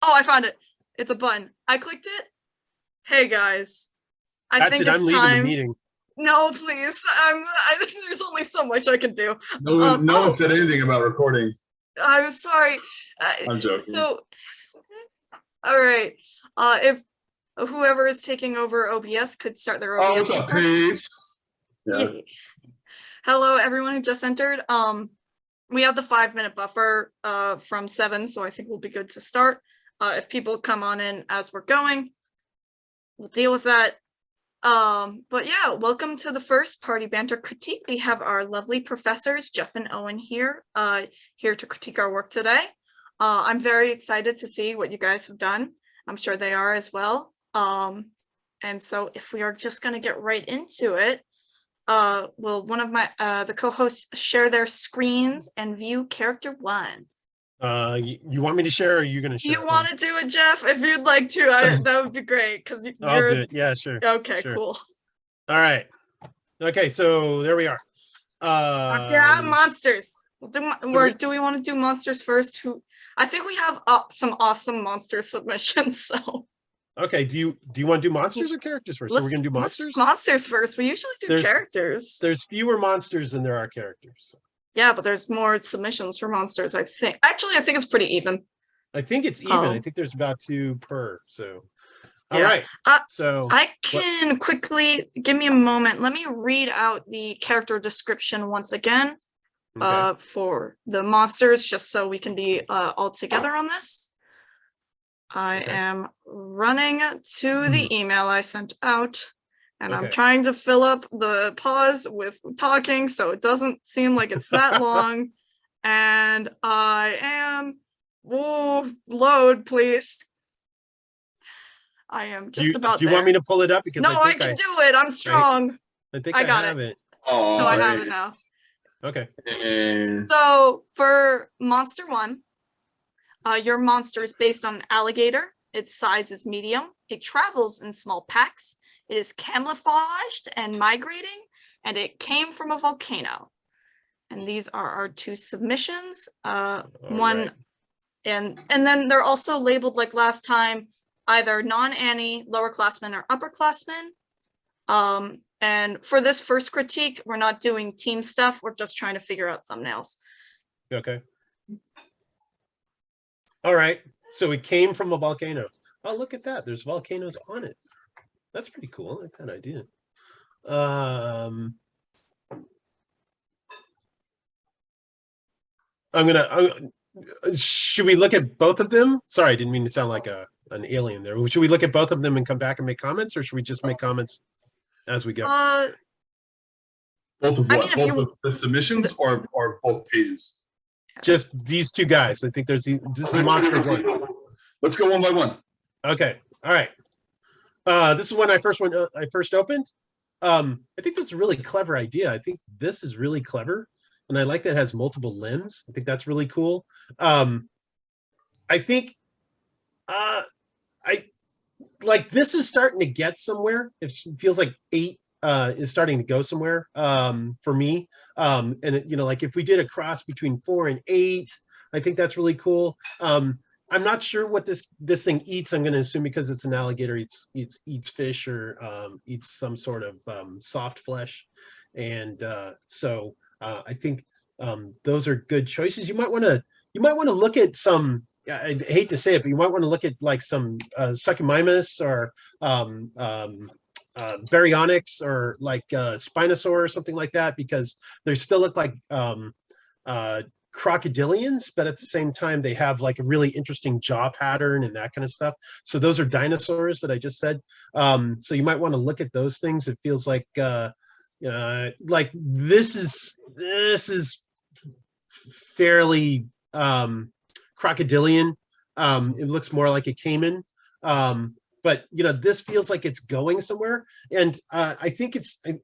Oh, I found it. It's a button. I clicked it. Hey guys, I think it's I'm leaving time. the meeting. No, please. There's only so much I can do. No one said anything about recording. I'm sorry. I'm joking. So, all right. If whoever is taking over OBS could start their OBS. Oh, what's up, Paige? Yeah. Hello, everyone who just entered. We have the 5-minute buffer from 7, so I think we'll be good to start. If people come on in as we're going, we'll deal with that. But yeah, welcome to the first Party Banter Critique. We have our lovely professors, Jef and Owen here to critique our work today. I'm very excited to see what you guys have done. I'm sure they are as well. And so if we are just going to get right into it, will one of my the co-hosts share their screens and view character 1? You want me to share, or are you going to share? You want to do it, Jef? If you'd like to, that would be great. Because I'll do it. Yeah, sure. Okay, sure. Cool. All right. Okay, so there we are. Yeah, monsters. Do we want to do monsters first? I think we have some awesome monster submissions. So. Okay. Do you want to do monsters or characters first? So we're gonna do monsters. Monsters first. We usually do characters. There's fewer monsters than there are characters. Yeah, but there's more submissions for monsters, I think. Actually, I think it's pretty even. I think it's even. I think there's about 2 per. So, all yeah. right. So I can quickly give me a moment. Let me read out the character description once again for the monsters, just so we can be all together on this. I am running to the email I sent out. And I'm trying to fill up the pause with talking so it doesn't seem like it's that long. And I am... Whoa, load, please. I am just about Do you want me to pull it up? Because no, I can do it. I'm strong. I think I got it. Oh, no, I have it now. Okay. So for Monster 1, your monster is based on an alligator. Its size is medium. It travels in small packs. It is camouflaged and migrating, and it came from a volcano. And these are our 2 submissions. One, and then they're also labeled like last time, either non-Annie, lowerclassmen, or upperclassmen. And for this first critique, we're not doing team stuff. We're just trying to figure out thumbnails. Okay. All right. So it came from a volcano. Oh, look at that. There's volcanoes on it. That's pretty cool. I like that idea. Should we look at both of them? Sorry, I didn't mean to sound like an alien there. Should we look at both of them and come back and make comments, or should we just make comments as we go? Both of what? Both of the submissions or both pages? Just these 2 guys. I think this is monster 1. Let's go one by one. Okay. All right. This is when I first opened. I think that's a really clever idea. I think this is really clever, and I like that it has multiple limbs. I think that's really cool. I think I like this is starting to get somewhere. It feels like 8 is starting to go somewhere for me. And like if we did a cross between 4 and 8, I think that's really cool. I'm not sure what this thing eats. I'm going to assume because it's an alligator, eats fish or eats some sort of soft flesh, and so I think those are good choices. You might want to look at some. I hate to say it, but you might want to look at like some Suchomimus or Baryonyx or like Spinosaur or something like that, because they still look like crocodilians, but at the same time they have like a really interesting jaw pattern and that kind of stuff. So those are dinosaurs that I just said. So you might want to look at those things. It feels like this is fairly crocodilian. It looks more like a caiman. But this feels like it's going somewhere, and I think it's I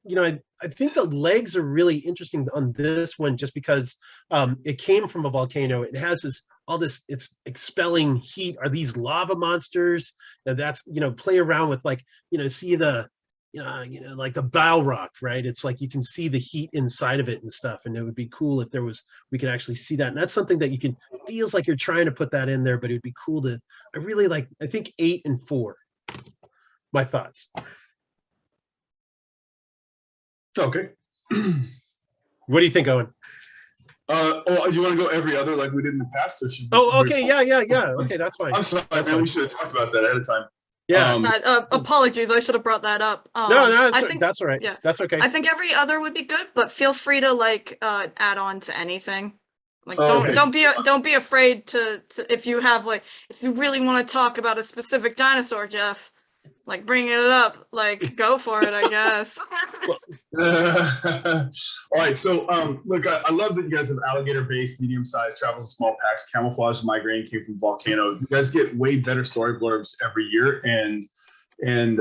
think the legs are really interesting on this one, just because it came from a volcano. It has it's expelling heat. Are these lava monsters? And that's play around with see the like the Balrog, right? It's like you can see the heat inside of it and stuff. And it would be cool if we could actually see that. And that's something that feels like you're trying to put that in there, but it would be cool I think 8 and 4. My thoughts. Okay. What do you think, Owen? Oh, you want to go every other like we did in the past? Or should Okay. Yeah. Okay, that's fine. I'm sorry, man. We should have talked about that ahead of time. Yeah. Apologies, I should have brought that up. No, that's all right. Yeah, that's okay. I think every other would be good, but feel free to add on to anything. Like Okay. don't be afraid to if you really want to talk about a specific dinosaur, Jeff, like bringing it up, like go for it, I guess. All right, so look, I love that you guys have alligator-based, medium-sized, travels in small packs, camouflage, migraine, came from volcano. You guys get way better story blurbs every year, and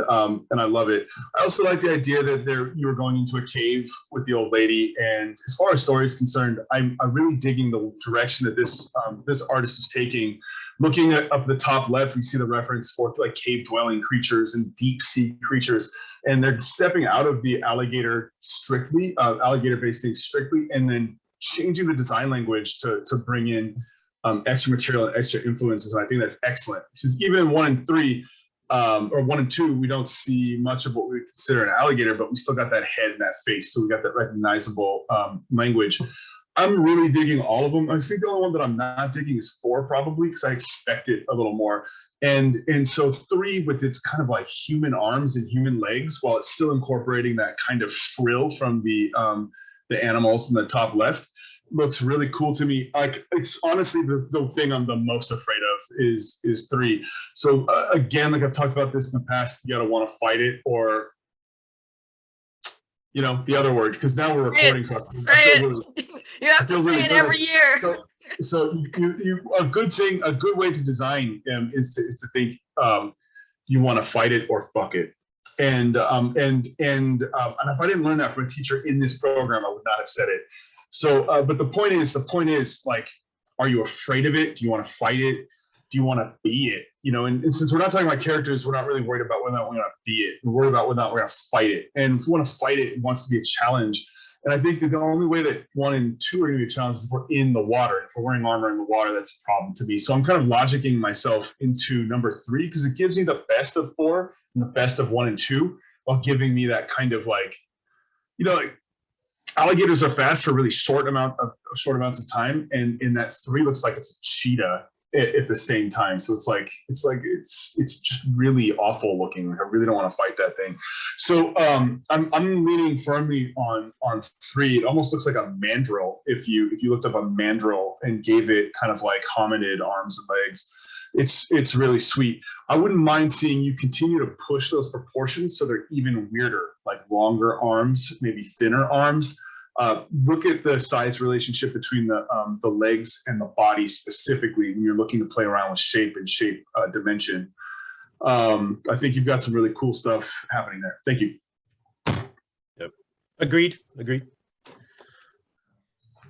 I love it. I also like the idea that you were going into a cave with the old lady, and as far as story is concerned, I'm really digging the direction that this artist is taking. Looking at up the top left, we see the reference for like cave dwelling creatures and deep sea creatures, and they're stepping out of the alligator based things strictly, and then changing the design language to bring in extra material and extra influences. And I think that's excellent. Because even in 1 and 3, or 1 and 2, we don't see much of what we would consider an alligator, but we still got that head and that face, so we got that recognizable language. I'm really digging all of them. I think the only one that I'm not digging is 4, probably because I expected a little more. And so 3, with its kind of like human arms and human legs, while it's still incorporating that kind of frill from the animals in the top left, looks really cool to me. Like, it's honestly the thing I'm the most afraid of is 3. So again, like I've talked about this in the past, you gotta want to fight it, or the other word, because now we're recording. So say it. You have to say it every year. So a good way to design is to think you want to fight it or fuck it. And if I didn't learn that from a teacher in this program, I would not have said it. So, but the point is like, are you afraid of it? Do you want to fight it? Do you want to be it? And since we're not talking about characters, we're not really worried about whether or not we're going to be it. We're worried about whether or not we're going to fight it. And if we want to fight it, it wants to be a challenge. And I think that the only way that 1 and 2 are going to be a challenge is if we're in the water. If we're wearing armor in the water, that's a problem to me. So I'm kind of logicking myself into number 3, because it gives me the best of 4 and the best of 1 and 2, while giving me that kind of like alligators are fast for really short amounts of time, and in that 3 looks like it's a cheetah at the same time. So it's just really awful looking. I really don't want to fight that thing. So I'm leaning firmly on 3. It almost looks like a mandrill if you looked up a mandrill and gave it kind of like hominid arms and legs. It's really sweet. I wouldn't mind seeing you continue to push those proportions so they're even weirder, like longer arms, maybe thinner arms. Look at the size relationship between the legs and the body specifically when you're looking to play around with shape and shape dimension. I think you've got some really cool stuff happening there. Thank you. Yep. Agreed.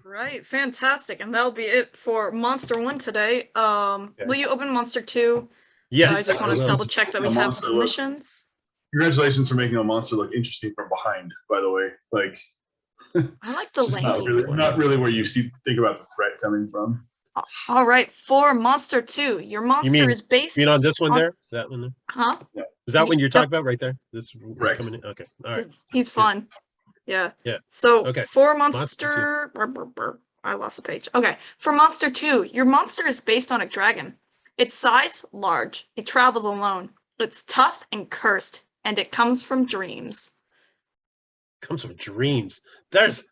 Right, fantastic. And that'll be it for Monster 1 today. Okay. Will you open Monster 2? Yes. I just want to double check that we have submissions. Congratulations for making a monster look interesting from behind, by the way. Like, I like the lanky. not really where you think about the threat coming from. All right, for Monster 2, your monster is based. You mean on this one there? That one there? Huh? Yeah. Is that one you're talking about right there? This Correct. coming in? Okay. All right. He's fun. Yeah. Yeah. So okay. For Monster I lost the page. Okay. For Monster 2, your monster is based on a dragon. Its size, large. It travels alone. It's tough and cursed, and it comes from dreams. Comes from dreams. That's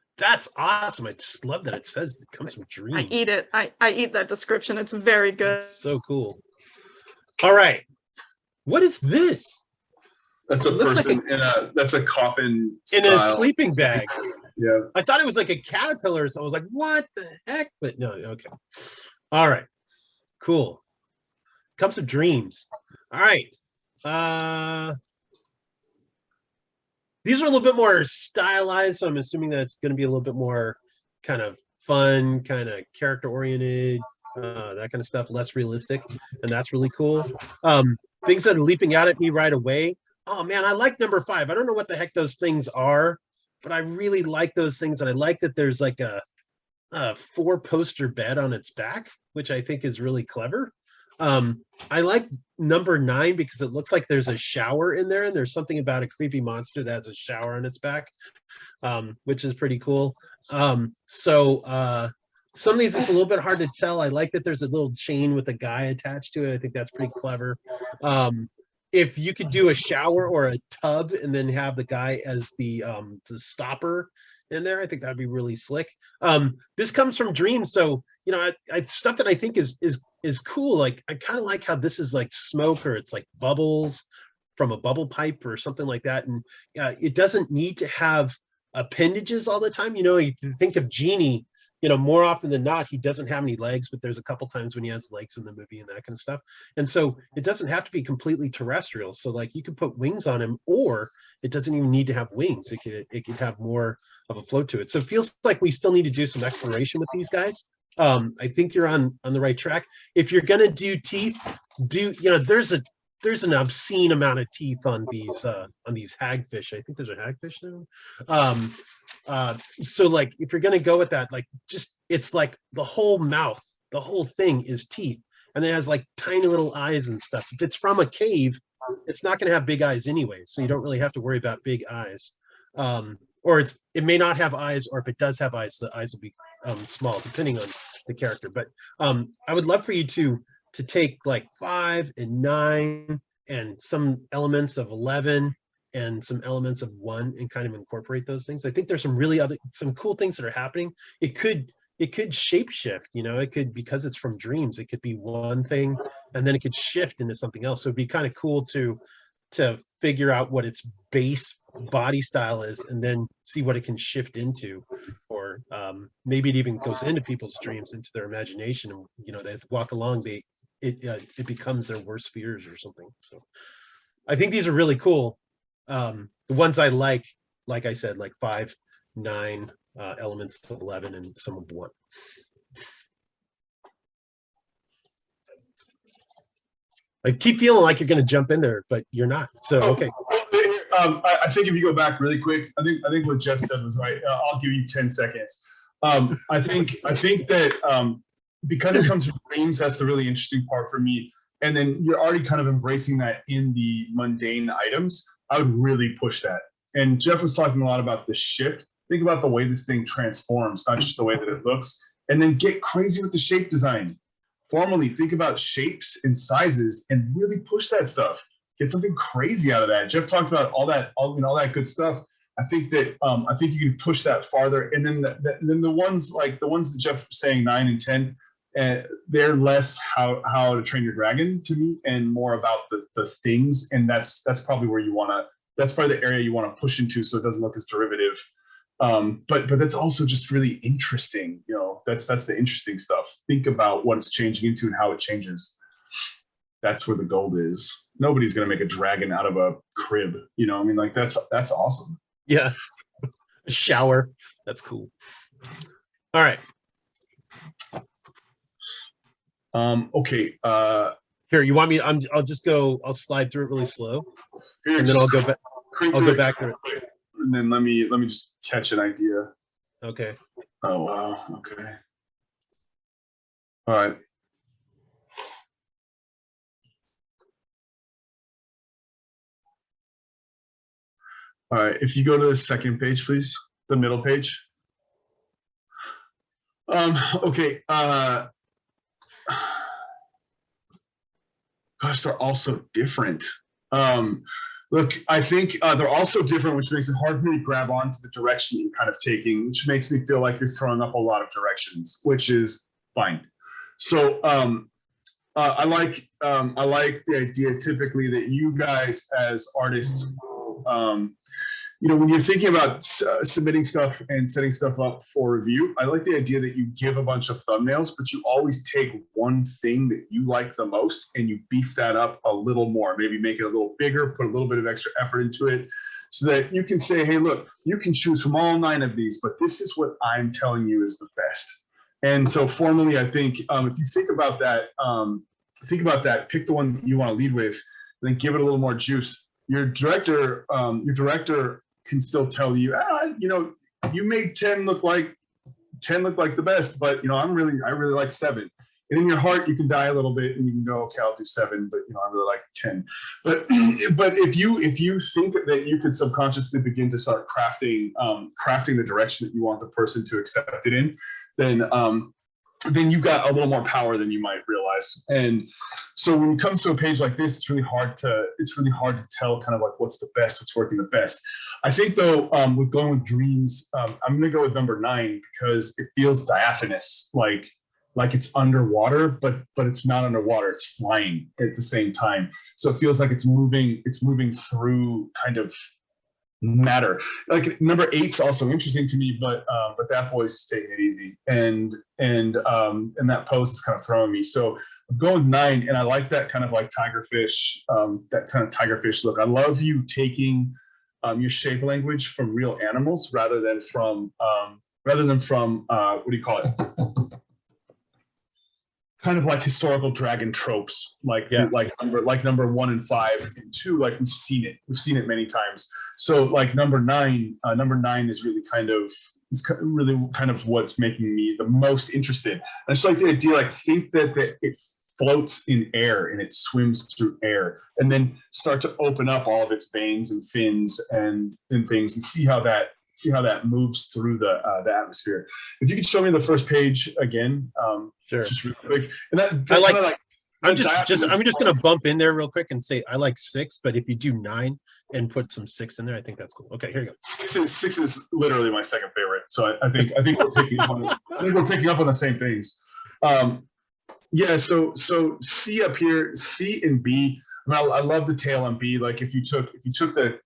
awesome. I just love that it says it comes from dreams. I eat it. I eat that description. It's very good. That's so cool. All right. What is this? That's a person that's a coffin in a sleeping bag. Yeah. I thought it was like a caterpillar, so I was like, what the heck? But no, okay. All right. Cool. Comes with dreams. All right. These are a little bit more stylized, so I'm assuming that it's going to be a little bit more kind of fun, kind of character oriented, that kind of stuff, less realistic, and that's really cool. Things that are leaping out at me right away. oh man, I like number 5. I don't know what the heck those things are, but I really like those things. And I like that there's like a 4-poster bed on its back, which I think is really clever. I like number 9 because it looks like there's a shower in there, and there's something about a creepy monster that has a shower on its back, which is pretty cool. Some of these it's a little bit hard to tell. I like that there's a little chain with a guy attached to it. I think that's pretty clever. If you could do a shower or a tub and then have the guy as the stopper in there, I think that'd be really slick. This comes from Dreams, so you know, I stuff that I think is cool. Like I kind of like how this is like smoke, or it's like bubbles from a bubble pipe or something like that, and it doesn't need to have appendages all the time. You know, you think of Genie, you know, more often than not, he doesn't have any legs, but there's a couple times when he has legs in the movie and that kind of stuff. And so it doesn't have to be completely terrestrial. So like you could put wings on him, or it doesn't even need to have wings. It could have more of a float to it. So it feels like we still need to do some exploration with these guys. I think you're on the right track. If you're gonna do teeth, you know, there's an obscene amount of teeth on these hagfish. I think there's a hagfish there. So like if you're gonna go with that, like just it's like the whole mouth, the whole thing is teeth, and it has like tiny little eyes and stuff. If it's from a cave, it's not gonna have big eyes anyway, so you don't really have to worry about big eyes. Or it may not have eyes, or if it does have eyes, the eyes will be small depending on the character. But I would love for you to take like 5 and 9 and some elements of 11 and some elements of 1 and kind of incorporate those things. I think there's some cool things that are happening. It could shapeshift, you know, it could, because it's from Dreams, it could be one thing and then it could shift into something else. So it'd be kind of cool to figure out what its base body style is and then see what it can shift into, or maybe it even goes into people's dreams, into their imagination, and you know, they walk along, it becomes their worst fears or something. So I think these are really cool. The ones I like I said, like 5, 9, elements of 11, and some of 1. I keep feeling like you're going to jump in there, but you're not. So okay. I think if you go back really quick, I think what Jeff said was right. I'll give you 10 seconds. I think that because it comes from Dreams, that's the really interesting part for me. And then you're already kind of embracing that in the mundane items. I would really push that. And Jeff was talking a lot about the shift. Think about the way this thing transforms, not just the way that it looks. And then get crazy with the shape design. Formally think about shapes and sizes and really push that stuff. Get something crazy out of that. Jeff talked about all that good stuff. I think that you can push that farther. And then the ones that Jeff was saying, 9 and 10, they're less how to train your dragon to me, and more about the things. And that's probably where that's probably the area you want to push into, so it doesn't look as derivative. But that's also just really interesting. You know, that's the interesting stuff. Think about what it's changing into and how it changes. That's where the gold is. Nobody's gonna make a dragon out of a crib. You know, I mean, like that's awesome. Yeah, a shower. That's cool. All right. Okay. Here, you want me? I'll just go. I'll slide through it really slow, and then I'll go back. I'll go back through it. And then let me just catch an idea. Okay. Oh wow. Okay. All right. All right. If you go to the second page, please, the middle page. Okay. Gosh, they're also different. Look, I think they're also different, which makes it hard for me to grab onto the direction you're kind of taking, which makes me feel like you're throwing up a lot of directions, which is fine. So I like the idea typically that you guys as artists, you know, when you're thinking about submitting stuff and setting stuff up for review, I like the idea that you give a bunch of thumbnails, but you always take one thing that you like the most and you beef that up a little more, maybe make it a little bigger, put a little bit of extra effort into it so that you can say, hey, look, you can choose from all 9 of these, but this is what I'm telling you is the best. And so formally, I think if you think about that, pick the one that you want to lead with, then give it a little more juice. your director can still tell you, you made 10 look like the best, but I really like 7. And in your heart, you can die a little bit, and you can go, okay, I'll do 7, but I really like 10. But if you think that you could subconsciously begin to start crafting the direction that you want the person to accept it in, then you've got a little more power than you might realize. And so when it comes to a page like this, it's really hard to tell kind of like what's working the best. I think though, with going with dreams, I'm going to go with number 9 because it feels diaphanous, like it's underwater, but it's not underwater. It's flying at the same time. So it feels like it's moving through kind of matter. Like number 8's also interesting to me, but that boy's just taking it easy, and that pose is kind of throwing me. So I'm going with 9, and I like that kind of like tigerfish, that kind of tigerfish look. I love you taking your shape language from real animals rather than from what do you call it? Kind of like historical dragon tropes, like number 1 and 5 and 2, like we've seen it many times. So like number 9 is really kind of what's making me the most interested. I just like the idea, like think that it floats in air and it swims through air, and then start to open up all of its veins and fins and things, and see how that moves through the atmosphere. If you could show me the first page again, sure, just real quick. And that I like. kinda I'm just going to bump in there real quick and say I like 6, but if you do 9 and put some 6 in there, I think that's cool. Okay, here you go. 6 is literally my second favorite. So I think we're picking up on the same things. Yeah. So C up here, C and B. I love the tail on B. Like if you took the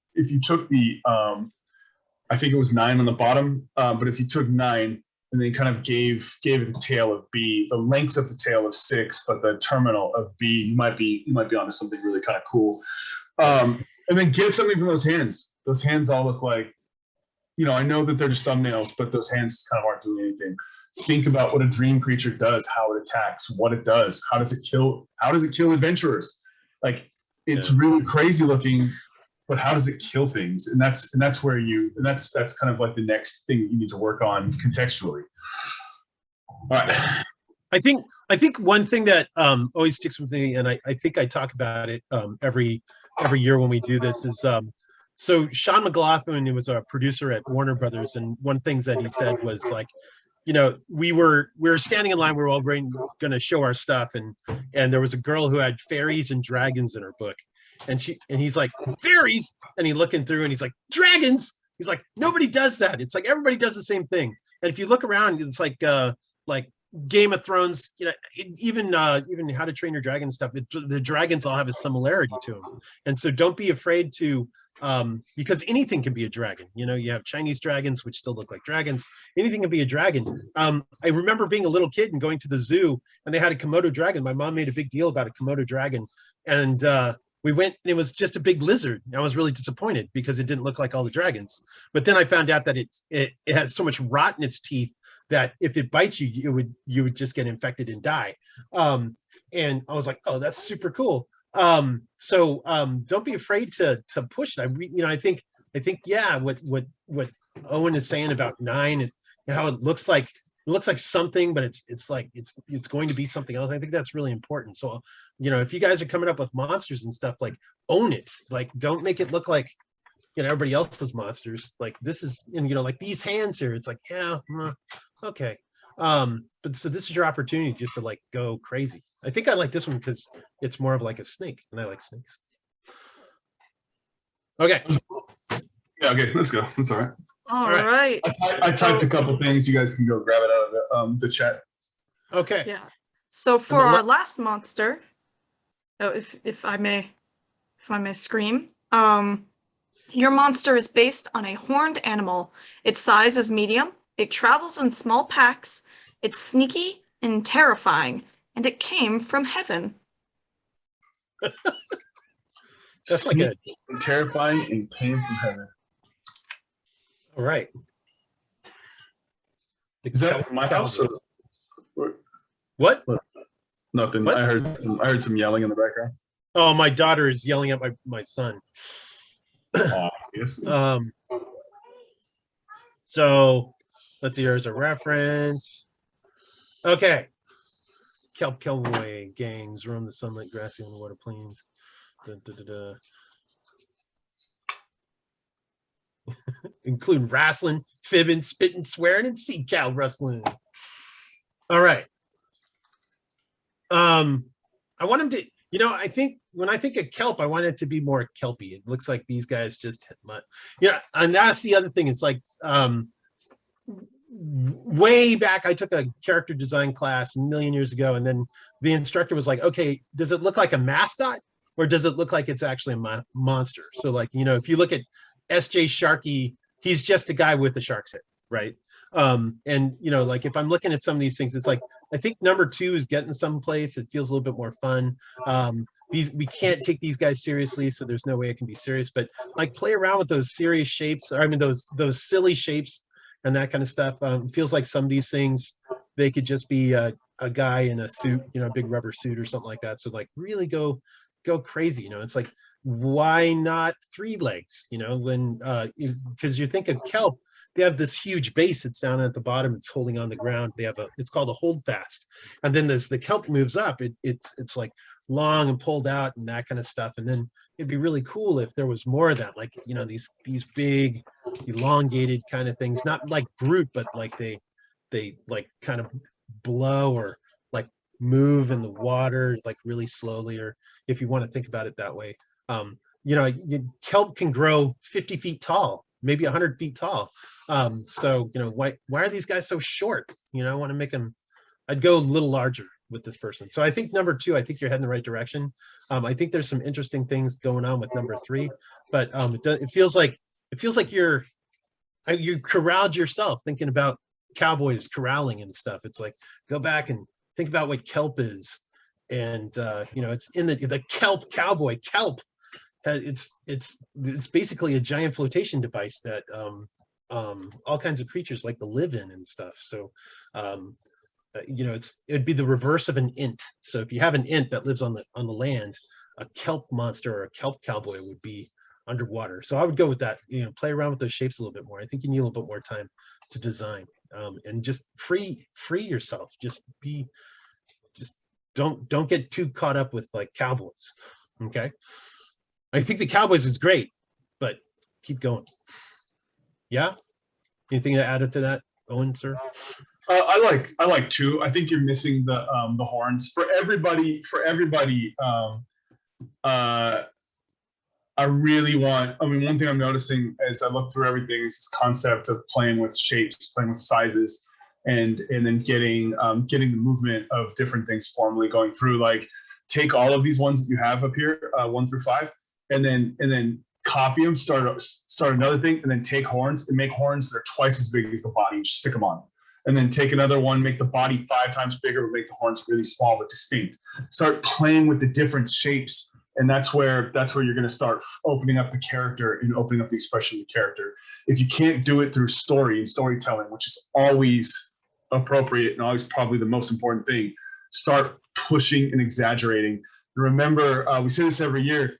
I think it was 9 on the bottom, but if you took 9 and then kind of gave it the tail of B, the length of the tail of 6, but the terminal of B, you might be onto something really kind of cool. And then get something from those hands. Those hands all look like, I know that they're just thumbnails, but those hands kind of aren't doing anything. Think about what a dream creature does, how it attacks, what it does, how does it kill adventurers? Like it's really crazy looking, but how does it kill things? And that's kind of like the next thing that you need to work on contextually. All right. I think one thing that always sticks with me, and I think I talk about it every year when we do this, is so Sean McLaughlin, who was a producer at Warner Brothers, and one of the things that he said was like, we were standing in line, we were all going to show our stuff, and there was a girl who had fairies and dragons in her book. And he's like, fairies, and he's looking through and he's like, dragons. He's like, nobody does that. It's like everybody does the same thing. And if you look around, it's like Game of Thrones, even How to Train Your Dragon stuff, the dragons all have a similarity to them. And so don't be afraid to, because anything can be a dragon. You have Chinese dragons, which still look like dragons. Anything can be a dragon. I remember being a little kid and going to the zoo, and they had a Komodo dragon. My mom made a big deal about a Komodo dragon. And we went, and it was just a big lizard. I was really disappointed because it didn't look like all the dragons. But then I found out that it has so much rot in its teeth that if it bites you, you would just get infected and die. And I was like, oh, that's super cool. So don't be afraid to push it. I think what Owen is saying about 9 and how it looks like something, but it's going to be something else. I think that's really important. So if you guys are coming up with monsters and stuff, like own it. Like don't make it look like everybody else's monsters. Like this is, like these hands here, it's like, okay. But so this is your opportunity just to like go crazy. I think I like this one because it's more of like a snake, and I like snakes. Okay. Yeah, okay, let's go. That's all right. All right. I typed a couple things. You guys can go grab it out of the chat. Okay. Yeah. So for our last monster, if I may scream, your monster is based on a horned animal. Its size is medium. It travels in small packs. It's sneaky and terrifying, and it came from heaven. That's like a terrifying and came from heaven. All right. Is that my house? Or what? Nothing. What? I heard some yelling in the background. Oh, my daughter is yelling at my son. Obviously. So let's see, here's a reference. Okay. Kelp cowboy gangs roam the sunlit, grassy, on the water plains. Da, da, da, da. Including wrestling, fibbing, spitting, swearing, and sea cow rustling. All right. I want him to, I think when I think of kelp, I want it to be more kelpy. It looks like these guys just, and that's the other thing. It's like, way back, I took a character design class a million years ago, and then the instructor was like, okay, does it look like a mascot or does it look like it's actually a monster? So like, if you look at SJ Sharkey, he's just a guy with a shark's head, right? And like if I'm looking at some of these things, it's like I think number 2 is getting someplace. It feels a little bit more fun. We can't take these guys seriously, so there's no way it can be serious. But like play around with those serious shapes. I mean those silly shapes and that kind of stuff. Feels like some of these things they could just be a guy in a suit, a big rubber suit or something like that. So like really go crazy. It's like why not 3 legs? When because you think of kelp. They have this huge base that's down at the bottom. It's holding on the ground. They have it's called a hold fast. And then as the kelp moves up, it's like long and pulled out and that kind of stuff. And then it'd be really cool if there was more of that, like, these big elongated kind of things, not like Groot, but like they like kind of blow or like move in the water, like really slowly, or if you want to think about it that way. Kelp can grow 50 feet tall, maybe 100 feet tall. So why are these guys so short? I want to make them, I'd go a little larger with this person. So I think number 2, I think you're heading the right direction. I think there's some interesting things going on with number 3, but it feels like you corralled yourself thinking about cowboys corralling and stuff. It's like go back and think about what kelp is, and it's in the kelp cowboy. Kelp, it's basically a giant flotation device that all kinds of creatures like to live in and stuff. So it'd be the reverse of an int. So if you have an int that lives on the land, a kelp monster or a kelp cowboy would be underwater. So I would go with that. Play around with those shapes a little bit more. I think you need a little bit more time to design, and just free yourself. Just don't get too caught up with like cowboys. Okay, I think the Cowboys is great, but keep going. Yeah, anything to add to that, Owen, sir? I like 2. I think you're missing the horns for everybody. I really want. I mean, one thing I'm noticing as I look through everything is this concept of playing with shapes, playing with sizes, and then getting the movement of different things formally going through. Like take all of these ones that you have up here, 1 through 5, and then copy them. Start another thing, and then take horns and make horns that are twice as big as the body. And just stick them on. And then take another one, make the body 5 times bigger, but make the horns really small but distinct. Start playing with the different shapes, and that's where you're going to start opening up the character and opening up the expression of the character. If you can't do it through story and storytelling, which is always appropriate and always probably the most important thing, start pushing and exaggerating. Remember, we say this every year.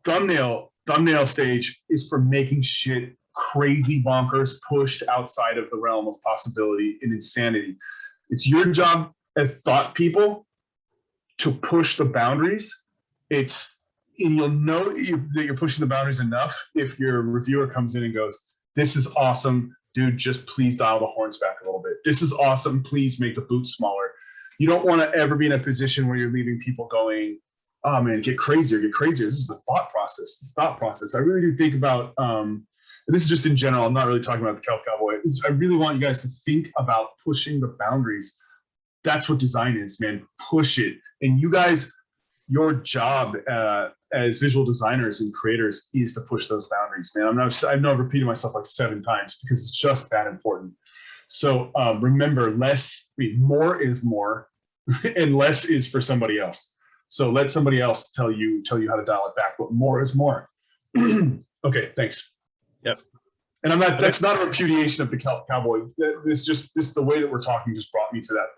Thumbnail stage is for making shit crazy bonkers, pushed outside of the realm of possibility and insanity. It's your job as thought people to push the boundaries. And you'll know that you're pushing the boundaries enough if your reviewer comes in and goes, "This is awesome, dude, just please dial the horns back a little bit. This is awesome, please make the boots smaller." You don't want to ever be in a position where you're leaving people going, "Oh man, get crazier. This is the thought process. I really do think about, and this is just in general, I'm not really talking about the Kelp Cowboy. I really want you guys to think about pushing the boundaries. That's what design is, man. Push it. And you guys, your job as visual designers and creators is to push those boundaries, man. I've now repeated myself like 7 times because it's just that important. So remember, more is more, and less is for somebody else. So let somebody else tell you how to dial it back, but more is more. Okay, thanks. Yep. And that's not a repudiation of the Kelp Cowboy. The way that we're talking just brought me to that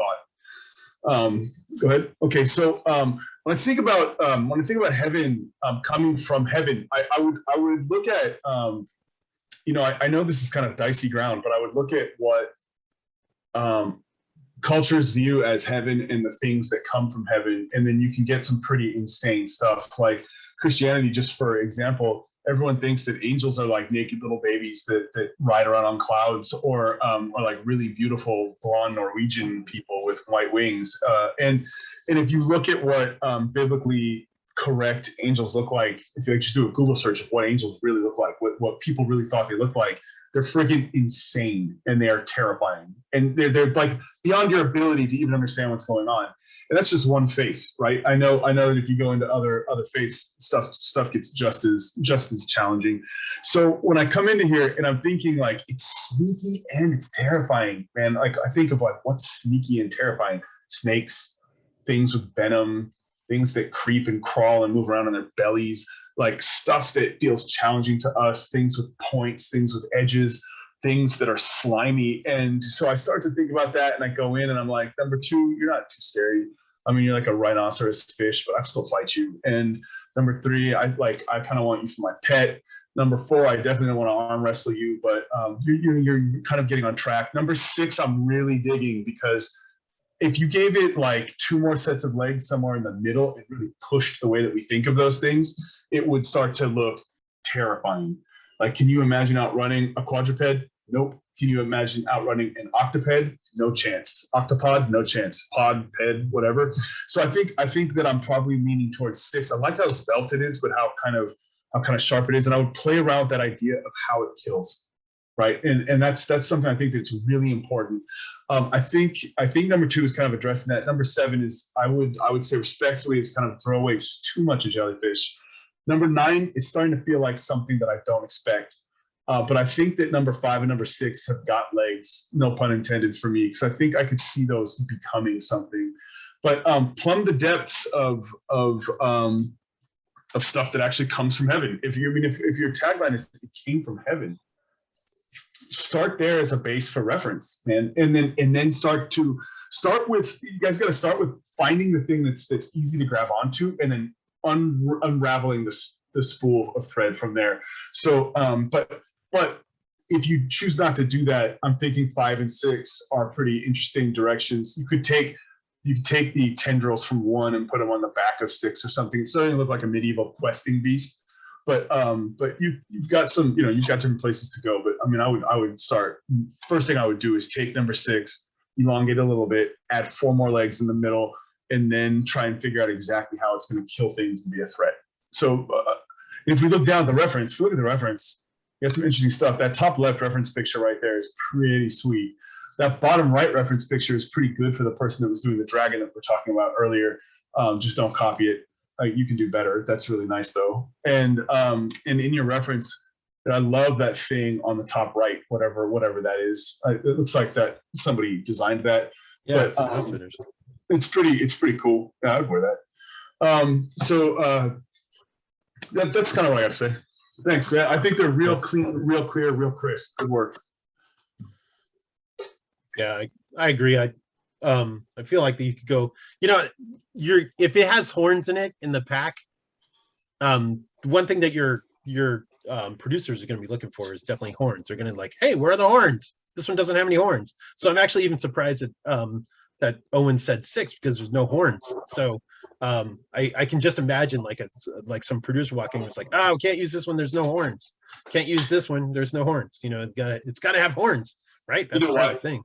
Go ahead. Okay, so when I think about heaven, coming from heaven, I would look at I know this is kind of dicey ground, but I would look at what cultures view as heaven and the things that come from heaven, and then you can get some pretty insane stuff. Like Christianity, just for example, everyone thinks that angels are like naked little babies that ride around on clouds, or like really beautiful blonde Norwegian people with white wings. And if you look at what biblically correct angels look like, if you just do a Google search of what angels really look like, what people really thought they looked like, they're freaking insane, and they are terrifying, and they're like beyond your ability to even understand what's going on. And that's just one faith, right? I know that if you go into other faiths, stuff gets just as challenging. So when I come into here and I'm thinking like it's sneaky and it's terrifying, man, like I think of like what's sneaky and terrifying: snakes, things with venom, things that creep and crawl and move around on their bellies, like stuff that feels challenging to us, things with points, things with edges, things that are slimy. And so I start to think about that, and I go in and I'm like, number 2, you're not too scary. I mean, you're like a rhinoceros fish, but I still fight you. And number 3, I kind of want you for my pet. Number 4, I definitely don't want to arm wrestle you, but you're kind of getting on track. Number 6, I'm really digging, because if you gave it like 2 more sets of legs somewhere in the middle, it really pushed the way that we think of those things, it would start to look terrifying. Like, can you imagine outrunning a quadruped? Nope. Can you imagine outrunning an octoped? No chance. Octopod? No chance. Pod, ped, whatever. So I think that I'm probably leaning towards 6. I like how svelte it is, but how kind of sharp it is. And I would play around with that idea of how it kills. Right. And that's something I think that's really important. I think number 2 is kind of addressing that. Number 7 is, I would say respectfully, is kind of throwaway. It's just too much a jellyfish. Number 9 is starting to feel like something that I don't expect. But I think that number 5 and number 6 have got legs, no pun intended, for me, because I think I could see those becoming something. But plumb the depths of stuff that actually comes from heaven. If your tagline is "It came from heaven," start there as a base for reference, man, and then start with, you guys got to start with finding the thing that's easy to grab onto, and then unraveling the spool of thread from there. So but if you choose not to do that, I'm thinking 5 and 6 are pretty interesting directions. You could take the tendrils from 1 and put them on the back of 6 or something. It's starting to look like a medieval questing beast. But you've got some, you've got different places to go. But I mean, I would start. First thing I would do is take number 6, elongate a little bit, add 4 more legs in the middle, and then try and figure out exactly how it's going to kill things and be a threat. So if we look down at the reference, you got some interesting stuff. That top left reference picture right there is pretty sweet. That bottom right reference picture is pretty good for the person that was doing the dragon that we're talking about earlier. Just don't copy it. You can do better. That's really nice though. And in your reference, I love that thing on the top right, whatever that is. It looks like that somebody designed that. Yeah, but, it's an outfit or something. It's pretty cool. Yeah, I'd wear that. That's kind of what I got to say. Thanks. Yeah, I think they're real clean, real clear, real crisp. Good work. Yeah, I agree. I feel like that you could go, if it has horns in it in the pack, one thing that your producers are going to be looking for is definitely horns. They're going to like, hey, where are the horns? This one doesn't have any horns. So I'm actually even surprised that Owen said 6, because there's no horns. So I can just imagine like some producer walking and it's like, oh, can't use this one, there's no horns. Can't use this one, there's no horns. It's got to have horns, right? That's the thing.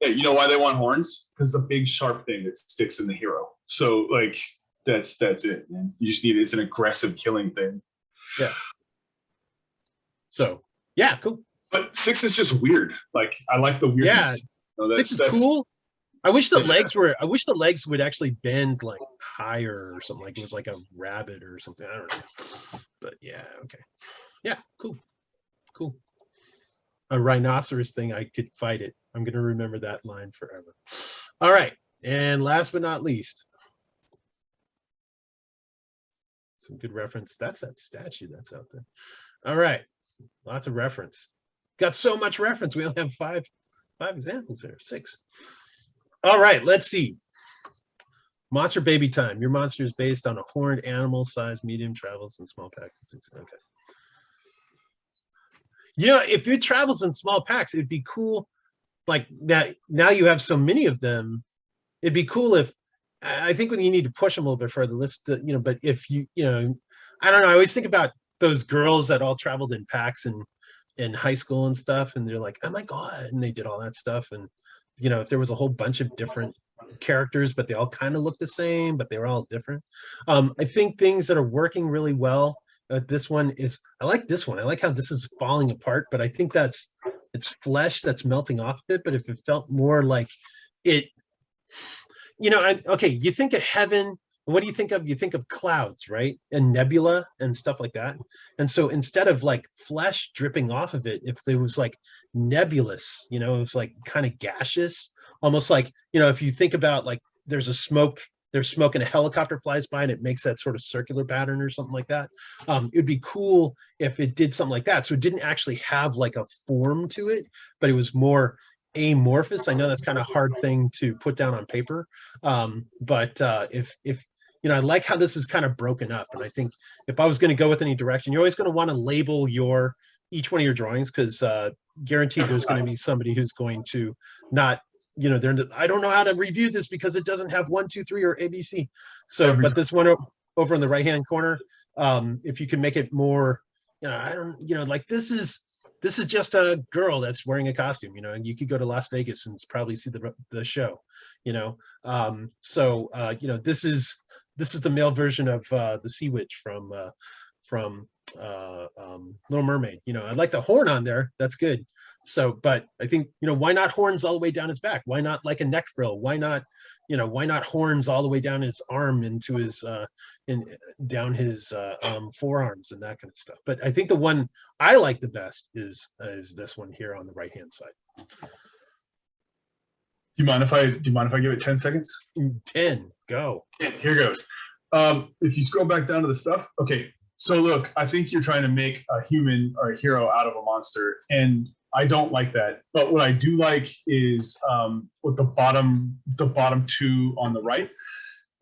Yeah, you know why they want horns? Because it's a big sharp thing that sticks in the hero. So like that's it, man. You just it's an aggressive killing thing. Yeah. So yeah, cool. But 6 is just weird. Like I like the weirdness. Yeah, 6 is cool. I wish the legs would actually bend like higher or something, like it was like a rabbit or something. I don't know. But yeah, okay. Yeah, cool. A rhinoceros thing, I could fight it. I'm going to remember that line forever. All right. And last but not least, some good reference. That's that statue that's out there. All right. Lots of reference. Got so much reference. We only have five examples here. 6. All right. Let's see. Monster baby time. Your monster is based on a horned animal, size medium, travels in small packs. Okay. If it travels in small packs, it'd be cool. Like that. Now you have so many of them. It'd be cool if, I think when you need to push them a little bit further, but if I don't know. I always think about those girls that all traveled in packs in high school and stuff, and they're like, oh my God, and they did all that stuff. And if there was a whole bunch of different characters, but they all kind of look the same, but they were all different. I think things that are working really well. This one is, I like this one. I like how this is falling apart, but I think it's flesh that's melting off of it. But if it felt more like it, okay, you think of heaven. What do you think of? You think of clouds, right? And nebula and stuff like that. And so instead of like flesh dripping off of it, if it was like nebulous, it was like kind of gaseous, almost like, if you think about like there's smoke and a helicopter flies by and it makes that sort of circular pattern or something like that. It'd be cool if it did something like that. So it didn't actually have like a form to it, but it was more amorphous. I know that's kind of a hard thing to put down on paper. But if I like how this is kind of broken up. And I think if I was going to go with any direction, you're always going to want to label each one of your drawings, because guaranteed there's going to be somebody who's going to not, I don't know how to review this because it doesn't have 1, 2, 3 or ABC. So, but this one over in the right-hand corner, if you can make it more, like this is just a girl that's wearing a costume, and you could go to Las Vegas and probably see the show, this is the male version of the Sea Witch from Little Mermaid. I like the horn on there. That's good. So, but I think, why not horns all the way down his back? Why not like a neck frill? Why not horns all the way down his arm into his down his forearms and that kind of stuff? But I think the one I like the best is this one here on the right hand side. Do you mind if I give it 10 seconds? 10, go. Here goes. If you scroll back down to the stuff, okay. So look, I think you're trying to make a human or a hero out of a monster, and I don't like that. But what I do like is with the bottom two on the right.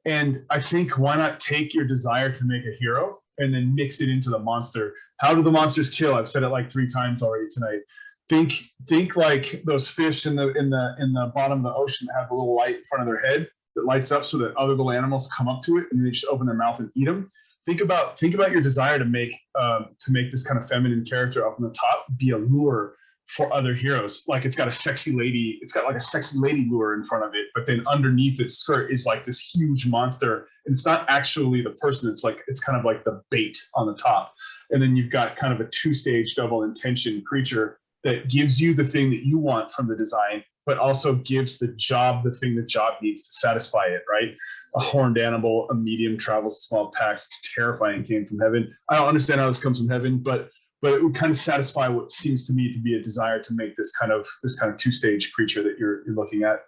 And I think, why not take your desire to make a hero and then mix it into the monster? How do the monsters kill? I've said it like 3 times already tonight. Think like those fish in the bottom of the ocean that have a little light in front of their head that lights up so that other little animals come up to it and they just open their mouth and eat them. Think about your desire to make this kind of feminine character up on the top be a lure for other heroes. Like it's got like a sexy lady lure in front of it, but then underneath its skirt is like this huge monster, and it's not actually the person. It's kind of like the bait on the top, and then you've got kind of a 2-stage double intention creature that gives you the thing that you want from the design, but also gives the thing the job needs to satisfy it, right? A horned animal, a medium, travels small packs. It's terrifying, came from heaven. I don't understand how this comes from heaven, but it would kind of satisfy what seems to me to be a desire to make this kind of 2-stage creature that you're looking at.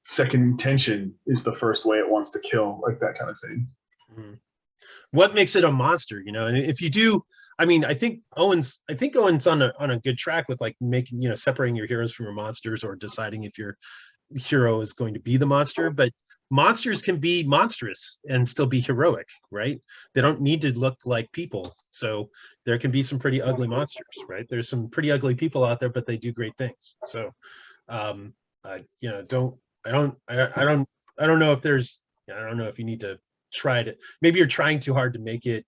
Second intention is the first way it wants to kill, like that kind of thing. Mm-hmm. What makes it a monster, and if you do, I think Owen's on a good track with like making, separating your heroes from your monsters, or deciding if your hero is going to be the monster. But monsters can be monstrous and still be heroic, right? They don't need to look like people. So there can be some pretty ugly monsters, right? There's some pretty ugly people out there, but they do great things. So, I don't know if you need to try to, maybe you're trying too hard to make it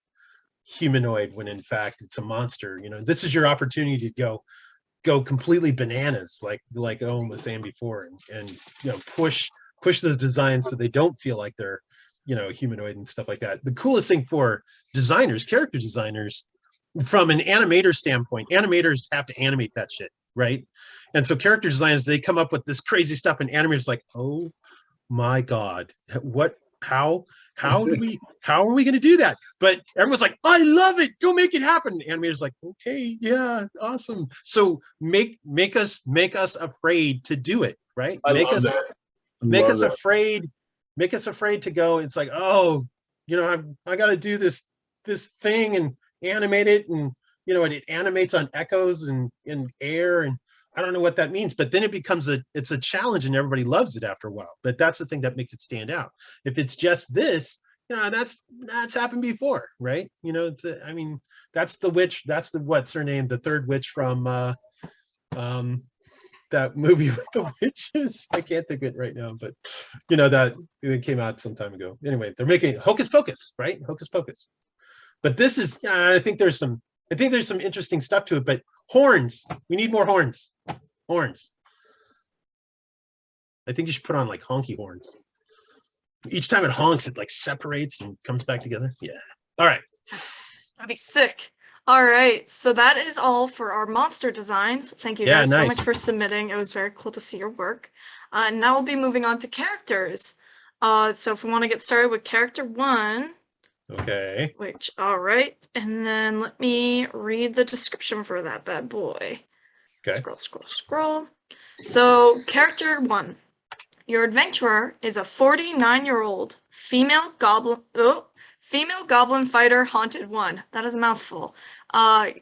humanoid when in fact it's a monster. This is your opportunity to go completely bananas, like Owen was saying before, and push those designs so they don't feel like they're humanoid and stuff like that. The coolest thing for character designers, from an animator standpoint, animators have to animate that shit, right? And so character designers, they come up with this crazy stuff, and animators like, oh my God, how are we going to do that? But everyone's like, I love it, go make it happen. Animators like, okay, yeah, awesome. So make us afraid to do it, right? Make us afraid to go. It's like, oh, I got to do this thing and animate it, and it animates on echoes and in air, and I don't know what that means, but then it becomes it's a challenge and everybody loves it after a while. But that's the thing that makes it stand out. If it's just this, that's happened before, right? I mean, that's the witch, that's the, what's her name? The third witch from that movie with the witches. I can't think of it right now, but that it came out some time ago. Anyway, they're making Hocus Pocus, right? Hocus Pocus. But this is, I think there's some interesting stuff to it, but horns, we need more horns. Horns. I think you should put on like honky horns. Each time it honks, it like separates and comes back together. Yeah. All right. That'd be sick. All right. So that is all for our monster designs. Thank you guys so much for submitting. It was very cool to see your work. And now we'll be moving on to characters. So if we want to get started with character 1. Okay. All right. And then let me read the description for that bad boy. Okay. Scroll. So character 1. Your adventurer is a 49-year-old female goblin fighter haunted 1. That is a mouthful.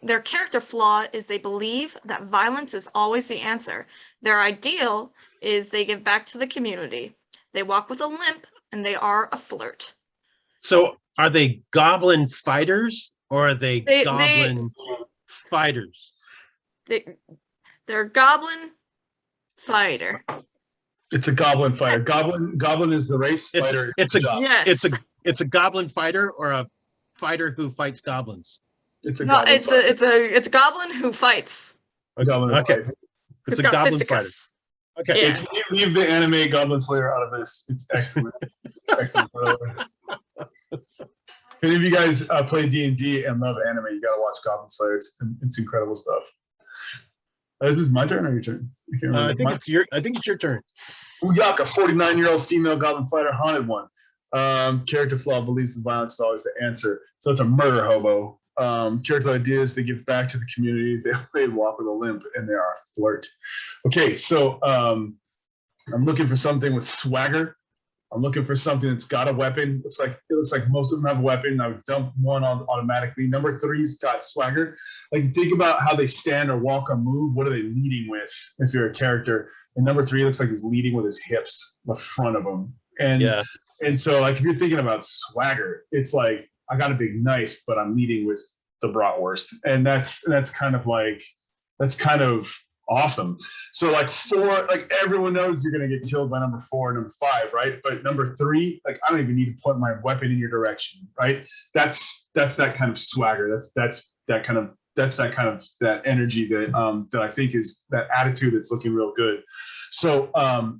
Their character flaw is they believe that violence is always the answer. Their ideal is they give back to the community. They walk with a limp and they are a flirt. So are they goblin fighters or are they goblin fighters? They're goblin fighter. It's a goblin fighter. Goblin is the race fighter. It's a goblin fighter or a fighter who fights goblins. It's a goblin who fights. A goblin. Okay. It's a goblin fighter. Okay. Yeah. Leave the anime Goblin Slayer out of this. It's excellent. Excellent. If any of you guys play D&D and love anime, you gotta watch Goblin Slayer. It's incredible stuff. This is my turn or your turn? I think it's your turn. Uyaka, 49-year-old female goblin fighter, haunted 1. Character flaw, believes the violence is always the answer. So it's a murder hobo. Character ideas, they give back to the community. They walk with a limp and they are a flirt. Okay, so I'm looking for something with swagger. I'm looking for something that's got a weapon. It looks like most of them have a weapon. I would dump 1 on automatically. Number 3's got swagger. Like, think about how they stand or walk or move. What are they leading with if you're a character? And number 3 looks like he's leading with his hips, the front of him. And so, like, if you're thinking about swagger, it's like, I got a big knife, but I'm leading with the bratwurst. And that's kind of awesome. So like 4, like everyone knows you're going to get killed by number 4 and number 5, right? But number 3, like, I don't even need to point my weapon in your direction, right? That's that kind of swagger. That's that kind of that energy that I think is that attitude that's looking real good. So I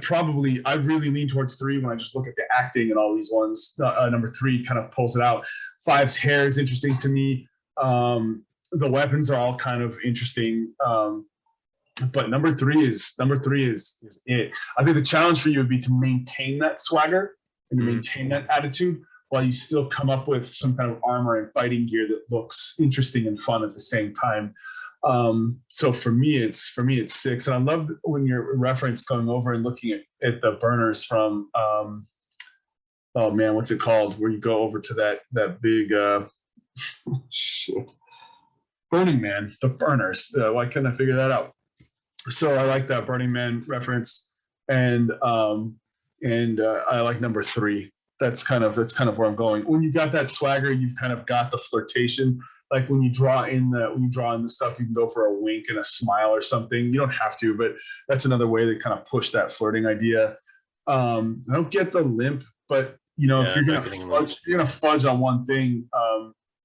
really lean towards 3 when I just look at the acting and all these ones. Number 3 kind of pulls it out. 5's hair is interesting to me. The weapons are all kind of interesting, but number 3 is it. I think the challenge for you would be to maintain that swagger and to maintain that attitude while you still come up with some kind of armor and fighting gear that looks interesting and fun at the same time. So for me it's 6, and I love when your reference going over and looking at the burners from oh man, what's it called? Where you go over to that big shit. Burning Man, the burners. Why couldn't I figure that out? So I like that Burning Man reference, and I like number 3. That's kind of where I'm going. When you got that swagger, you've kind of got the flirtation. Like when you draw in the stuff, you can go for a wink and a smile or something. You don't have to, but that's another way to kind of push that flirting idea. I don't get the limp, but if you're gonna fudge on one thing,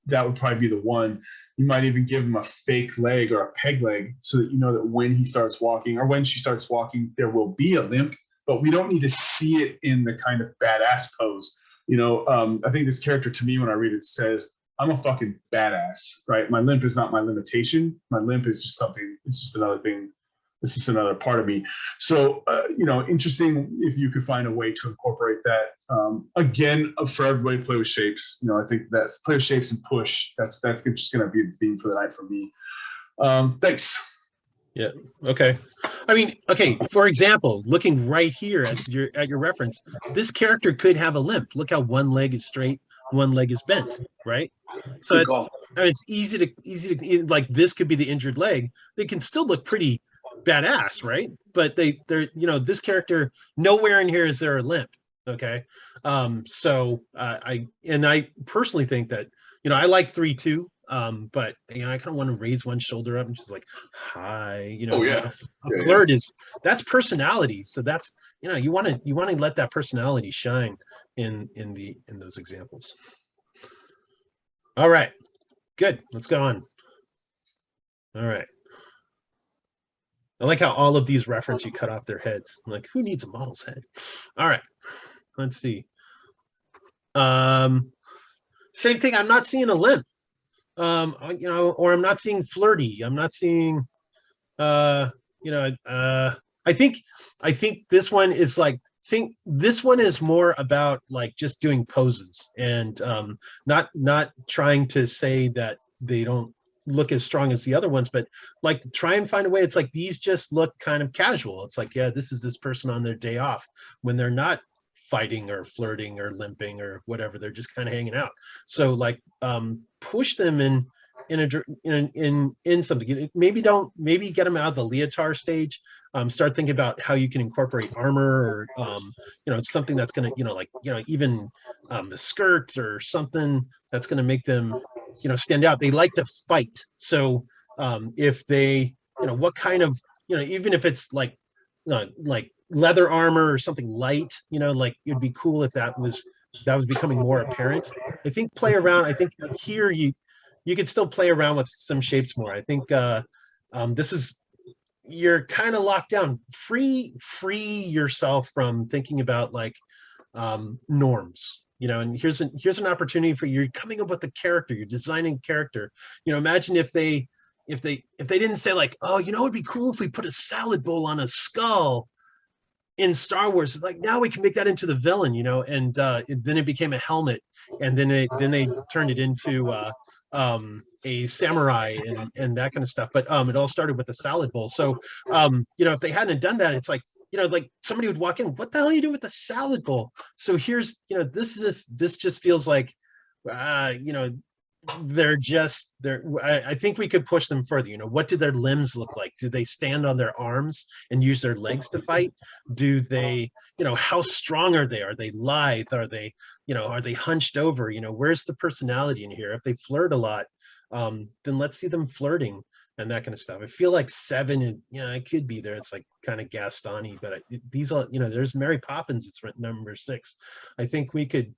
that would probably be the one. You might even give him a fake leg or a peg leg so that you know that when he starts walking or when she starts walking, there will be a limp, but we don't need to see it in the kind of badass pose. I think this character, to me, when I read it, says, I'm a fucking badass, right? My limp is not my limitation. My limp is just something. It's just another thing. It's just another part of me. So, interesting if you could find a way to incorporate that. Again, for everybody, play with shapes. I think that play with shapes and push. That's just going to be the theme for the night for me. Thanks. Yeah. Okay. I mean, okay. For example, looking right here at your reference, this character could have a limp. Look how one leg is straight, one leg is bent, right? So I mean, it's easy to like this could be the injured leg. They can still look pretty badass, right? But they're this character, nowhere in here is there a limp. Okay. So I personally think that I like 3-2. But I kind of want to raise one shoulder up and just like, hi, Oh yeah. A flirt that's personality. So that's you want to let that personality shine in those examples. All right, good. Let's go on. All right. I like how all of these reference you cut off their heads. I'm like, who needs a model's head? All right, let's see. Same thing. I'm not seeing a limp. Or I'm not seeing flirty. I'm not seeing, I think this one is like, this one is more about like just doing poses and not trying to say that they don't look as strong as the other ones, but like try and find a way. It's like these just look kind of casual. It's like, yeah, this is this person on their day off when they're not fighting or flirting or limping or whatever. They're just kind of hanging out. So like push them in something. Maybe get them out of the leotard stage. Start thinking about how you can incorporate armor or something that's going to even the skirts or something that's going to make them stand out. They like to fight. So if they what kind of even if it's like leather armor or something light, like it'd be cool if that was becoming more apparent. I think play around. I think here you could still play around with some shapes more. I think this is, you're kind of locked down. Free yourself from thinking about like norms, and here's an opportunity for you. You're coming up with a character, you're designing a character. Imagine if they didn't say like, oh, it'd be cool if we put a salad bowl on a skull in Star Wars. Like now we can make that into the villain, and then it became a helmet, and then they turned it into a samurai and that kind of stuff. But it all started with the salad bowl. So if they hadn't done that, it's like like somebody would walk in, what the hell are you doing with the salad bowl? So here's this just feels like I think we could push them further. What do their limbs look like? Do they stand on their arms and use their legs to fight? Do they, how strong are they? Are they lithe? Are they hunched over? Where's the personality in here? If they flirt a lot, then let's see them flirting and that kind of stuff. I feel like 7, it could be there. It's like kind of Gaston-y, but these all, there's Mary Poppins. It's number 6. I think we could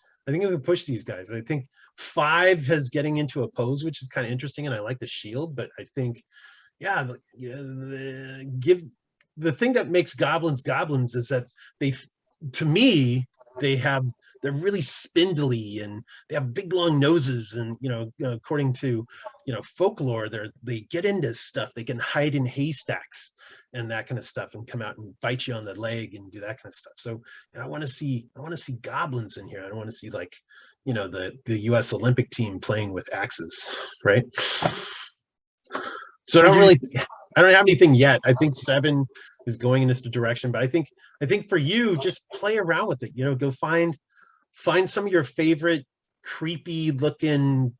push these guys. I think 5 has getting into a pose, which is kind of interesting, and I like the shield. But I think, the thing that makes goblins is that they're really spindly and they have big long noses, and according to folklore, they get into stuff. They can hide in haystacks and that kind of stuff and come out and bite you on the leg and do that kind of stuff. So I want to see goblins in here. I don't want to see like the US Olympic team playing with axes, right? So I don't have anything yet. I think 7 is going in this direction, but I think for you, just play around with it. Go find some of your favorite creepy looking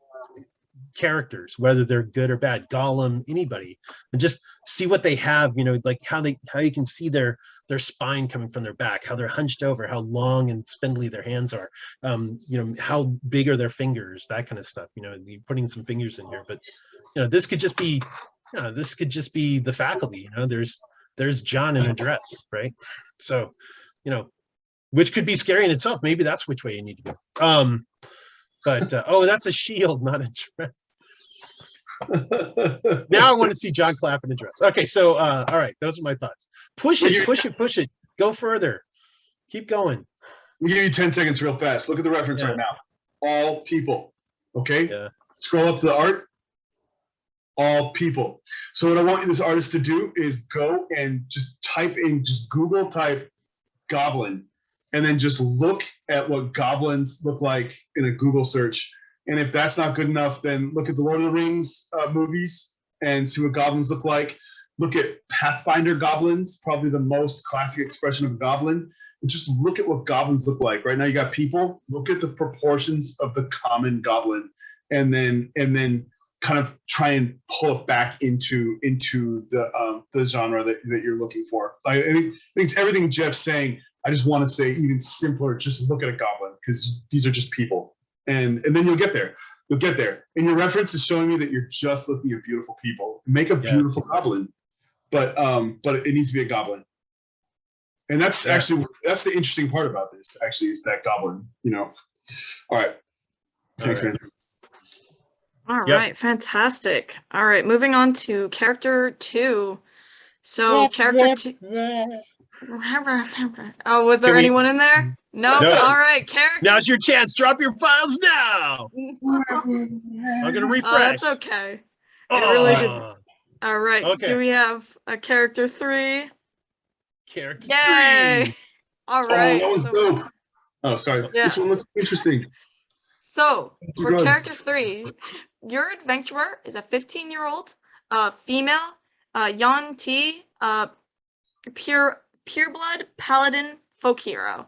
characters, whether they're good or bad, Gollum, anybody, and just see what they have, like how you can see their spine coming from their back, how they're hunched over, how long and spindly their hands are, how big are their fingers, that kind of stuff. You're putting some fingers in here, but this could just be the faculty. There's John in a dress, right? So which could be scary in itself. Maybe that's which way you need to go. But that's a shield, not a dress. Now I want to see John Clapp in a dress. Okay, so all right, those are my thoughts. Push it. Go further. Keep going. We'll give you 10 seconds real fast. Look at the reference right now. All people. Okay? Yeah. Scroll up to the art. All people. So what I want this artist to do is go and just Google type goblin, and then just look at what goblins look like in a Google search. And if that's not good enough, then look at the Lord of the Rings movies and see what goblins look like. Look at Pathfinder goblins, probably the most classic expression of a goblin. And just look at what goblins look like. Right now you got people. Look at the proportions of the common goblin. And then kind of try and pull it back into the genre that you're looking for. I think it's everything Jeff's saying. I just want to say even simpler. Just look at a goblin, because these are just people, and then you'll get there. You'll get there. And your reference is showing me that you're just looking at beautiful people. Make a beautiful goblin, but it needs to be a goblin. And that's actually that's the interesting part about this. Actually, is that goblin. All right. Thanks, man. All right, fantastic. All right, moving on to character 2. So character 2. Oh, was there anyone in there? No. All right, character. Now's your chance. Drop your files now. I'm gonna refresh. Oh, that's okay. It really did. All right. Okay. Do we have a character 3? Character Yay! 3. All right. Oh, that was dope. Oh, sorry. Yeah. This one looks interesting. So for character 3, your adventurer is a 15-year-old female Yuan Ti, pureblood paladin folk hero.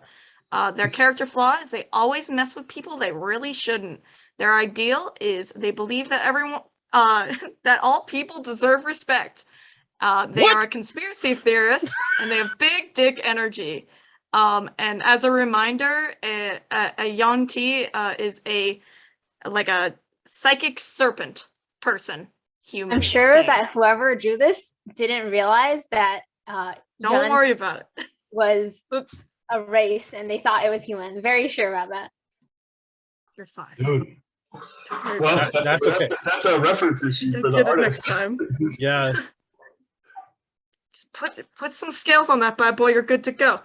Their character flaw is they always mess with people they really shouldn't. Their ideal is they believe that everyone that all people deserve respect. They are a conspiracy theorist and they have big dick energy. And as a reminder, a Yuan Ti is a psychic serpent person. Human. I'm sure that whoever drew this didn't realize that don't worry about it. Was a race and they thought it was human. Very sure about that. You're fine. Dude. Well, that's okay. That's a reference issue for the Get it artist. next time. Yeah. Just put some scales on that bad boy. You're good to go.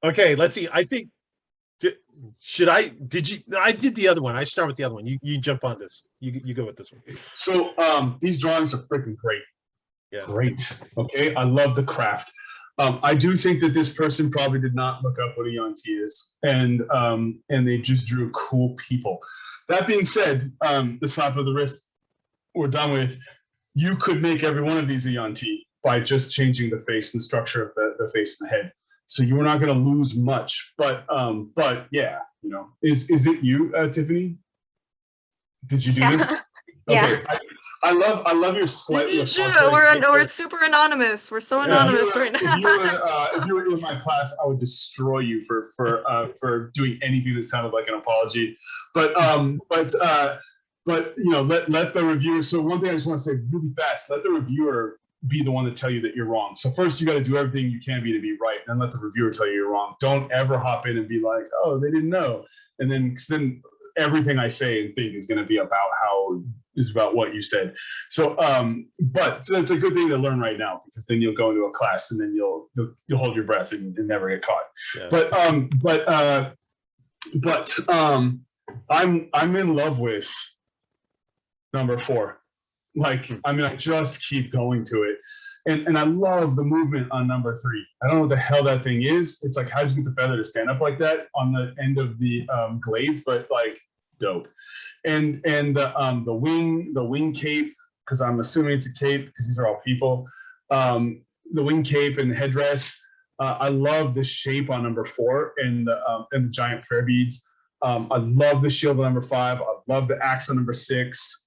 Okay, let's see. I think I did the other one. I start with the other one. You jump on this. You go with this one. So these drawings are freaking great. Yeah. Great. Okay. I love the craft. I do think that this person probably did not look up what a Yuan Ti is, and they just drew cool people. That being said, the slap of the wrist we're done with. You could make every one of these a Yuan Ti by just changing the face and structure of the face and the head. So you were not going to lose much, but yeah, is it you, Tiffany? Did you do this? Yeah. Okay. I love your slightly. We're super anonymous. We're so anonymous right now. If you were in my class, I would destroy you for doing anything that sounded like an apology. But let the reviewer. So one thing I just want to say really fast: let the reviewer be the one to tell you that you're wrong. So first, you got to do everything you can be to be right, and then let the reviewer tell you you're wrong. Don't ever hop in and be like, "Oh, they didn't know," and then everything I say and think is going to be about what you said. So, so it's a good thing to learn right now, because then you'll go into a class and then you'll hold your breath and never get caught. Yeah. But I'm in love with number 4. I just keep going to it. And I love the movement on number 3. I don't know what the hell that thing is. It's like, how'd you get the feather to stand up like that on the end of the glaive? But dope. And the wing cape, because I'm assuming it's a cape because these are all people. The wing cape and the headdress. I love the shape on number 4 and the giant prayer beads. I love the shield on number 5. I love the axe on number 6.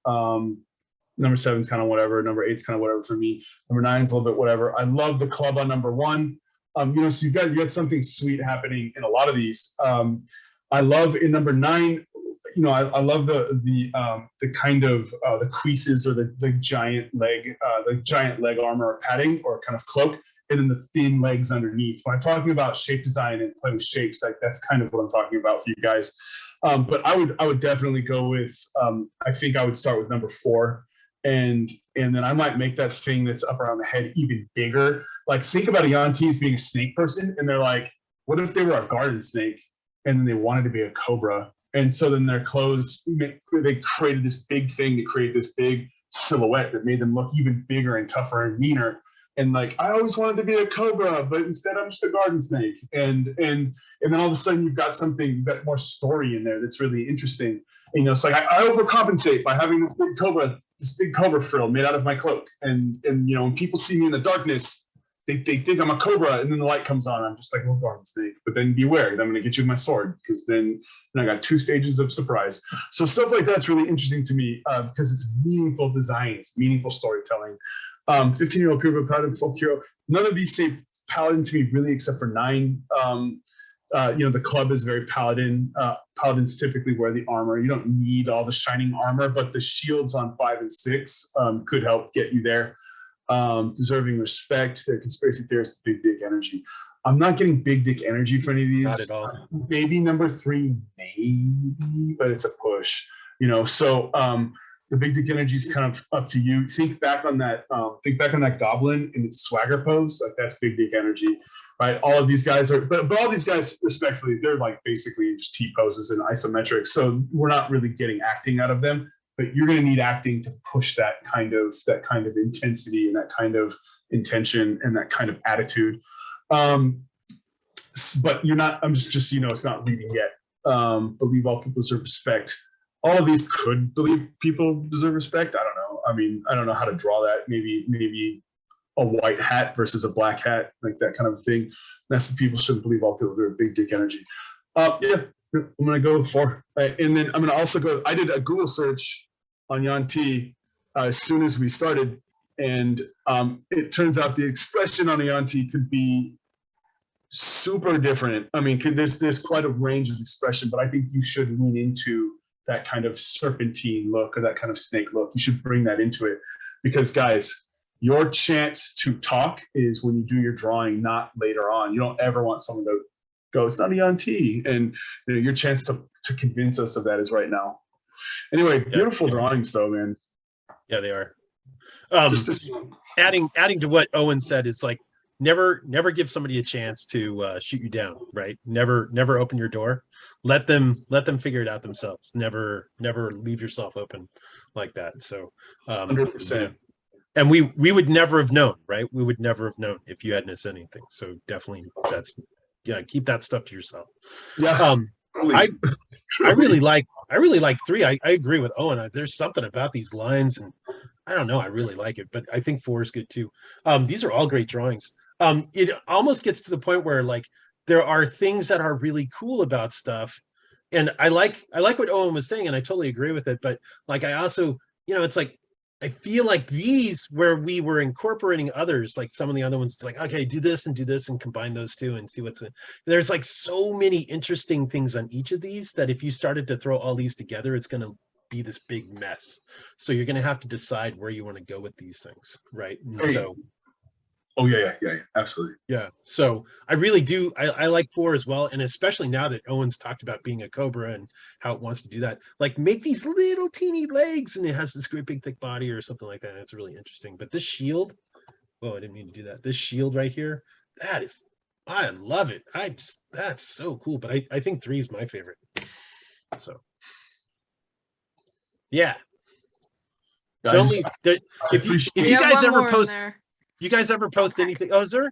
Number 7's kind of whatever. Number 8's kind of whatever for me. Number 9's a little bit whatever. I love the club on number 1. So you got something sweet happening in a lot of these. I love in number 9. I love the kind of the creases or the giant leg armor or padding or kind of cloak, and then the thin legs underneath. When I'm talking about shape design and playing with shapes, that's kind of what I'm talking about for you guys. But I would definitely go with. I think I would start with number 4. And then I might make that thing that's up around the head even bigger. Like, think about a Yuan Ti as being a snake person, and they're like, what if they were a garden snake and then they wanted to be a cobra? And so then their clothes, they created this big thing to create this big silhouette that made them look even bigger and tougher and meaner. And I always wanted to be a cobra, but instead I'm just a garden snake. And then all of a sudden you've got more story in there that's really interesting. And it's like I overcompensate by having this big cobra frill made out of my cloak. And when people see me in the darkness, they think I'm a cobra, and then the light comes on. I'm just like, oh, garden snake. But then beware, I'm going to get you with my sword, because then I got 2 stages of surprise. So stuff like that's really interesting to me, because it's meaningful designs, meaningful storytelling. 15-year-old Pure Paladin folk hero. None of these say paladin to me really, except for 9. The club is very paladin. Paladins typically wear the armor. You don't need all the shining armor, but the shields on 5 and 6 could help get you there. Deserving respect. They're conspiracy theorists, big dick energy. I'm not getting big dick energy for any of these. Not at all. Maybe number 3, maybe, but it's a push. So the big dick energy is kind of up to you. Think back on that goblin in its swagger pose. Like, that's big dick energy, right? All of these guys are, but all these guys, respectfully, they're like basically just T poses and isometrics. So we're not really getting acting out of them. But you're going to need acting to push that kind of intensity and that kind of intention and that kind of attitude. But you're not. I'm just it's not leading yet. Believe all people deserve respect. All of these could believe people deserve respect. I don't know. I mean, I don't know how to draw that. Maybe a white hat versus a black hat, like that kind of thing. That's the people shouldn't believe all people deserve big dick energy. Yeah. I'm going to go with 4. And then I'm going to also go, I did a Google search on Yanti as soon as we started. And it turns out the expression on a Yanti could be super different. I mean, there's quite a range of expression, but I think you should lean into that kind of serpentine look or that kind of snake look. You should bring that into it, because guys, your chance to talk is when you do your drawing, not later on. You don't ever want someone to go, it's not a Yanti, and your chance to convince us of that is right now. Anyway, beautiful drawings though, man. Yeah, they are. Adding to what Owen said, it's like never give somebody a chance to shoot you down, right? Never open your door. Let them figure it out themselves. Never leave yourself open like that. So 100%. And we would never have known, right? We would never have known if you hadn't said anything. So definitely keep that stuff to yourself. Yeah. I really like 3. I agree with Owen. There's something about these lines, and I don't know, I really like it, but I think 4 is good too. These are all great drawings. It almost gets to the point where like there are things that are really cool about stuff, and I like what Owen was saying, and I totally agree with it. But like, I also, it's like, I feel like these, where we were incorporating others, like some of the other ones, it's like, okay, do this and combine those two and see what's in. There's like so many interesting things on each of these that if you started to throw all these together, it's going to be this big mess. So you're going to have to decide where you want to go with these things, right? So oh yeah, absolutely. Yeah, so I really do. I like 4 as well, and especially now that Owen's talked about being a cobra and how it wants to do that, like make these little teeny legs, and it has this great big thick body or something like that. It's really interesting. But this shield, oh, I didn't mean to do that. This shield right here, I love it. That's so cool. But I think 3 is my favorite. So yeah, don't leave. If you guys ever post. You guys ever post anything? Oh, is there?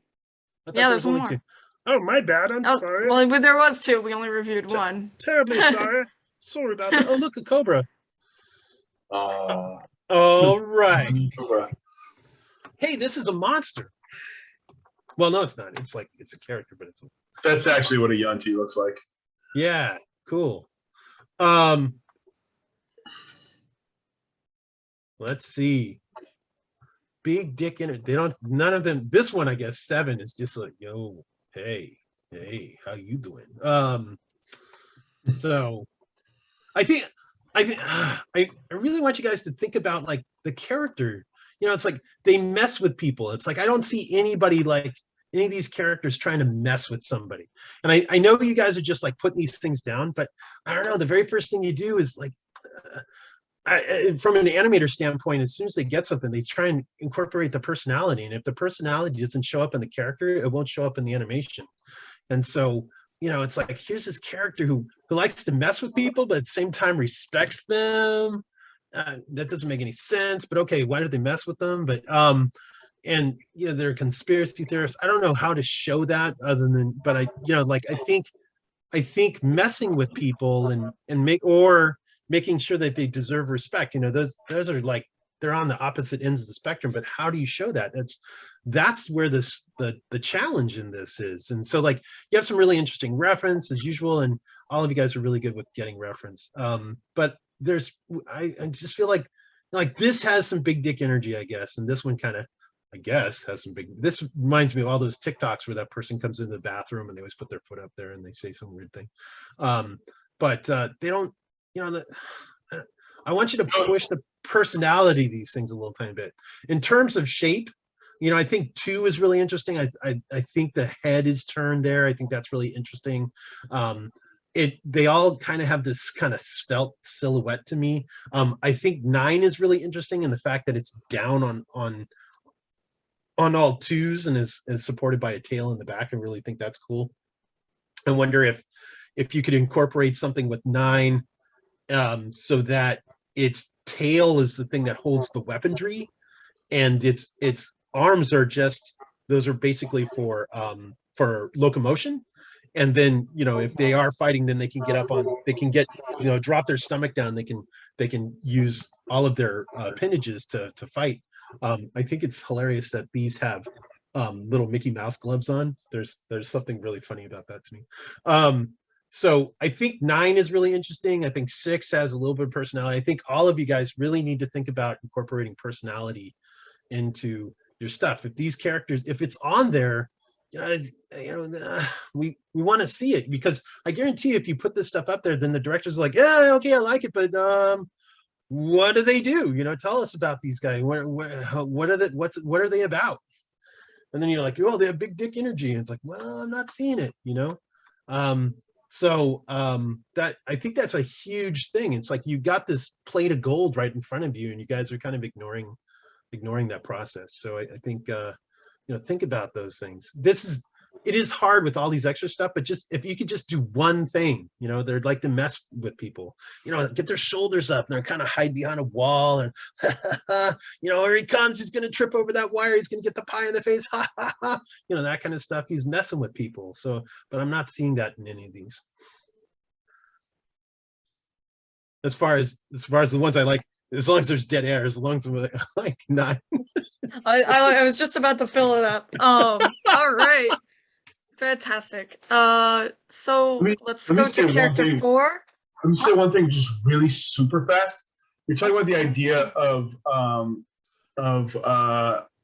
Yeah, there's only 2. Oh, my bad. I'm sorry. Well, there was 2. We only reviewed 1. Terribly sorry. Sorry about that. Oh, look, a cobra. All right. Hey, this is a monster. Well, no, it's not. It's a character, but it's. That's actually what a Yanti looks like. Yeah. Cool. Let's see. Big dick in it. None of them. This one, I guess 7 is just like, yo, hey, how you doing? So I really want you guys to think about like the character. It's like they mess with people. It's like I don't see anybody like any of these characters trying to mess with somebody. And I know you guys are just like putting these things down, but I don't know. The very first thing you do is like. From an animator standpoint, as soon as they get something, they try and incorporate the personality. And if the personality doesn't show up in the character, it won't show up in the animation. And so, it's like, here's this character who likes to mess with people, but at the same time respects them. That doesn't make any sense, but okay, why do they mess with them? But, and, they're conspiracy theorists. I don't know how to show that other than, but I think messing with people and making sure that they deserve respect. Those are like, they're on the opposite ends of the spectrum, but how do you show that? that's where the challenge in this is. And so like you have some really interesting reference as usual, and all of you guys are really good with getting reference. But I just feel like this has some big dick energy, I guess, and this one kind of, I guess, has some big. This reminds me of all those TikToks where that person comes into the bathroom and they always put their foot up there and they say some weird thing, but they don't. I want you to push the personality of these things a little tiny bit. In terms of shape, I think 2 is really interesting. I think the head is turned there. I think that's really interesting. They all kind of have this kind of svelte silhouette to me. I think 9 is really interesting, and the fact that it's down on all 2s and is supported by a tail in the back. I really think that's cool. I wonder if you could incorporate something with 9 so that its tail is the thing that holds the weaponry, and its arms are just, those are basically for locomotion. And then if they are fighting, then they can drop their stomach down. They can use all of their appendages to fight. I think it's hilarious that these have little Mickey Mouse gloves on. There's something really funny about that to me. So I think 9 is really interesting. I think 6 has a little bit of personality. I think all of you guys really need to think about incorporating personality into your stuff. If these characters, if it's on there, we want to see it, because I guarantee if you put this stuff up there, then the director's like, yeah, okay, I like it, but what do they do? Tell us about these guys. What are they about? And then you're like, oh, they have big dick energy, and it's like, well, I'm not seeing it. So that, I think that's a huge thing. It's like you got this plate of gold right in front of you, and you guys are kind of ignoring that process. So I think think about those things. It is hard with all these extra stuff, but just if you could just do one thing, they'd like to mess with people, get their shoulders up and they're kind of hide behind a wall, and here he comes, he's going to trip over that wire, he's going to get the pie in the face, that kind of stuff. He's messing with people. So, but I'm not seeing that in any of these. As far as the ones I like, as long as there's dead air, as long as I'm like 9. I was just about to fill it up. All right. Fantastic. So let's go to character 4. Let me say one thing just really super fast. You're talking about the idea of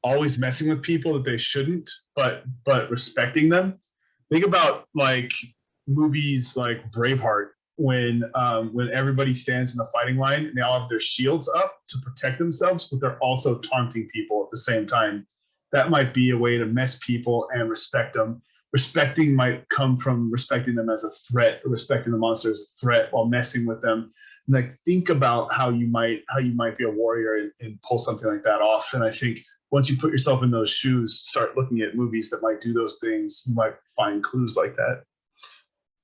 always messing with people that they shouldn't, but respecting them. Think about like movies like Braveheart, when everybody stands in the fighting line and they all have their shields up to protect themselves, but they're also taunting people at the same time. That might be a way to mess people and respect them. Respecting might come from respecting them as a threat, or respecting the monster as a threat while messing with them. And like, think about how you might be a warrior and pull something like that off. And I think once you put yourself in those shoes, start looking at movies that might do those things, you might find clues like that.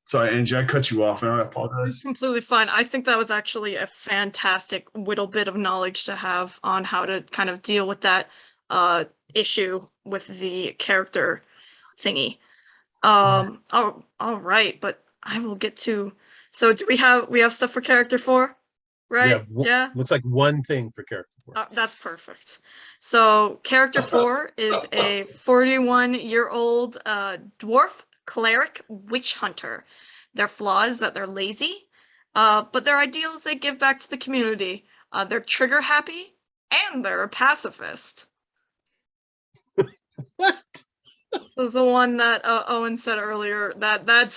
Sorry, Angie, I cut you off, and I apologize. It's completely fine. I think that was actually a fantastic little bit of knowledge to have on how to kind of deal with that issue with the character thingy. All right, but I will get to. So do we have stuff for character 4, right? Yeah. Looks like one thing for character 4. That's perfect. So character 4 is a 41-year-old dwarf cleric witch hunter. Their flaw is that they're lazy, but their ideal is they give back to the community. They're trigger happy, and they're a pacifist. What? This is the one that Owen said earlier. That'll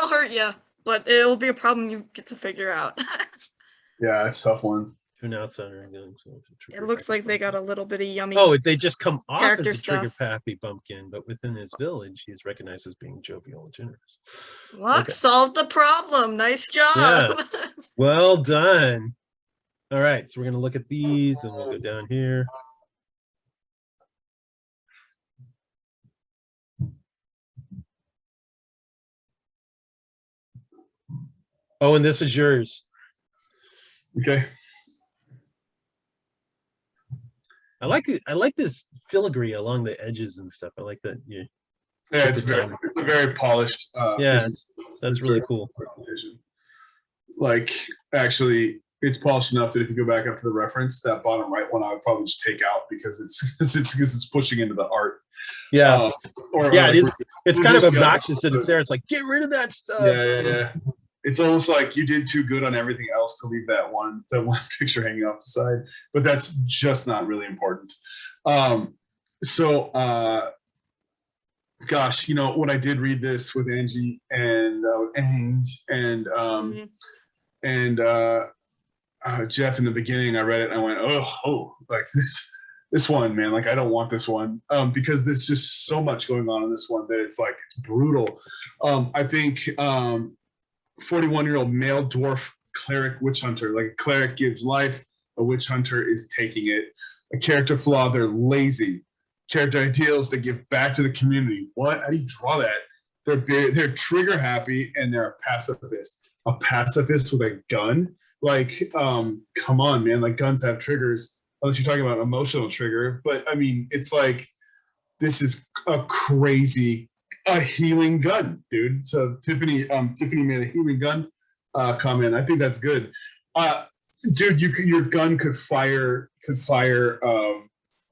hurt you, but it'll be a problem you get to figure out. Yeah, it's a tough one. An outsider again. It looks like they got a little bit of yummy. Oh, they just come off as a stuff. trigger-happy bumpkin, but within his village, he is recognized as being jovial and generous. Look, solved the problem. Nice job. Yeah. Well done. All right, so we're going to look at these, and we'll go down here. Oh, and this is yours. Okay. I like this filigree along the edges and stuff. I like that. Yeah, it's a very polished. Yeah, that's really cool. Like, actually, It's polished enough that if you go back up to the reference, that bottom right one, I would probably just take out because it's pushing into the art. Yeah. Or Yeah, like it is. It's kind of reduce the obnoxious that other- it's there. It's like, get rid of that stuff. Yeah. It's almost like you did too good on everything else to leave that one picture hanging off the side, but that's just not really important. Gosh, when I did read this with Angie and Jef in the beginning, I read it and I went, oh, like this one, man, like I don't want this one, because there's just so much going on in this one that it's brutal. I think 41-year-old male dwarf cleric witch hunter, like a cleric gives life, a witch hunter is taking it. A character flaw, they're lazy. Character ideals, they give back to the community. What? How do you draw that? They're trigger happy and they're a pacifist. A pacifist with a gun? Like, come on, man. Like, guns have triggers, unless you're talking about emotional trigger. But I mean, it's like, this is a healing gun, dude. So Tiffany made a healing gun comment. I think that's good. Dude, your gun could fire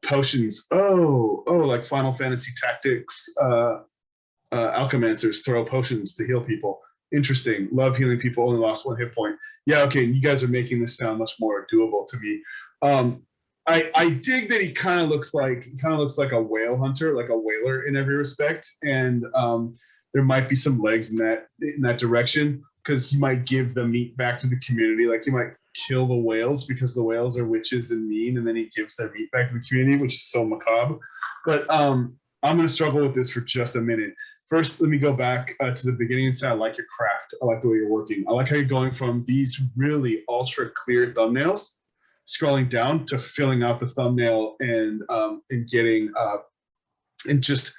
potions. Like Final Fantasy Tactics, alchemancers throw potions to heal people. Interesting. Love healing people. Only lost 1 hit point. Yeah, okay. You guys are making this sound much more doable to me. I dig that he kind of looks like a whale hunter, like a whaler in every respect, and there might be some legs in that direction, because he might give the meat back to the community. Like, he might kill the whales because the whales are witches and mean, and then he gives their meat back to the community, which is so macabre. But I'm going to struggle with this for just a minute. First, let me go back to the beginning and say I like your craft. I like the way you're working. I like how you're going from these really ultra clear thumbnails, scrolling down to filling out the thumbnail and getting and just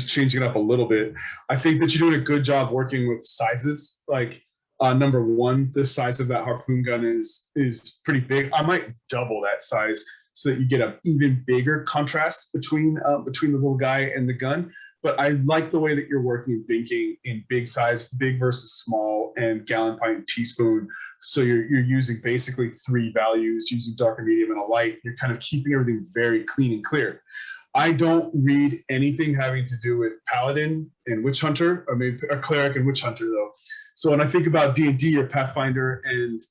changing it up a little bit. I think that you're doing a good job working with sizes. Like, number one, the size of that harpoon gun is pretty big. I might double that size so that you get an even bigger contrast between the little guy and the gun. But I like the way that you're working and thinking in big size, big versus small, and gallon, pint, teaspoon. So you're using basically 3 values, using dark and medium and a light. You're kind of keeping everything very clean and clear. I don't read anything having to do with paladin and witch hunter. I mean, a cleric and witch hunter, though. So when I think about D&D or Pathfinder and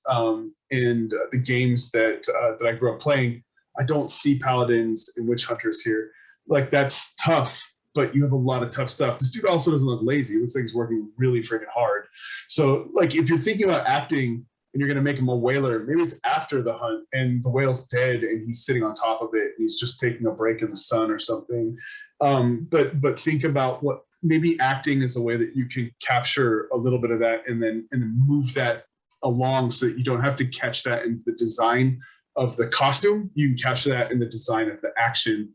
the games that I grew up playing, I don't see paladins and witch hunters here. Like, that's tough, but you have a lot of tough stuff. This dude also doesn't look lazy. It looks like he's working really freaking hard. So, like, if you're thinking about acting and you're going to make him a whaler, maybe it's after the hunt and the whale's dead and he's sitting on top of it and he's just taking a break in the sun or something. But think about what maybe acting is a way that you can capture a little bit of that and then move that along so that you don't have to catch that in the design of the costume. You can capture that in the design of the action.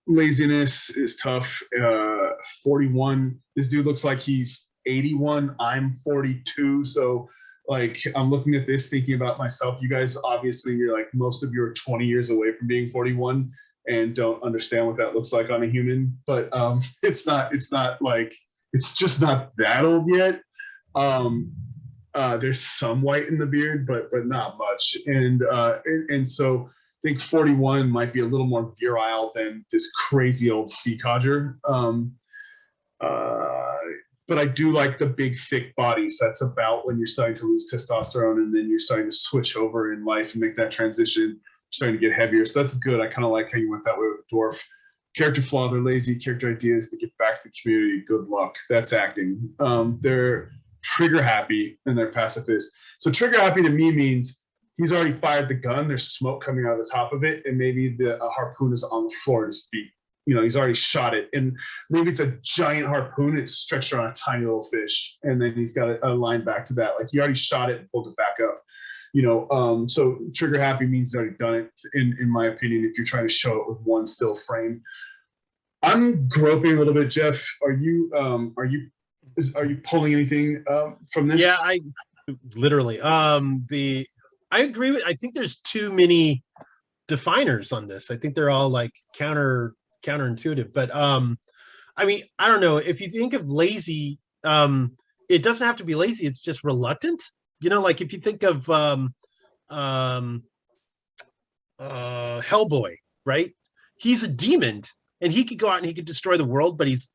Laziness is tough. 41. This dude looks like he's 81. I'm 42. So, like, I'm looking at this thinking about myself. You guys, obviously, you're like, most of you are 20 years away from being 41 and don't understand what that looks like on a human. But it's not like, it's just not that old yet. There's some white in the beard, but not much. And so I think 41 might be a little more virile than this crazy old sea codger. But I do like the big, thick bodies. That's about when you're starting to lose testosterone and then you're starting to switch over in life and make that transition. You're starting to get heavier. So that's good. I kind of like how you went that way with dwarf. Character flaw, they're lazy. Character ideas, they get back to the community. Good luck. That's acting. They're trigger happy and they're pacifist. So trigger happy to me means he's already fired the gun. There's smoke coming out of the top of it, and maybe the harpoon is on the floor to speak. He's already shot it, and maybe it's a giant harpoon. It's stretched around a tiny little fish, and then he's got a line back to that. Like, he already shot it and pulled it back up. So trigger happy means he's already done it. In my opinion, if you're trying to show it with one still frame, I'm groping a little bit. Jef, are you pulling anything from this? Yeah, I literally. I agree with. I think there's too many definers on this. I think they're all like counterintuitive. But I mean, I don't know. If you think of lazy, it doesn't have to be lazy. It's just reluctant. You know, like if you think of um, Hellboy, right? He's a demon, and he could go out and he could destroy the world, but he's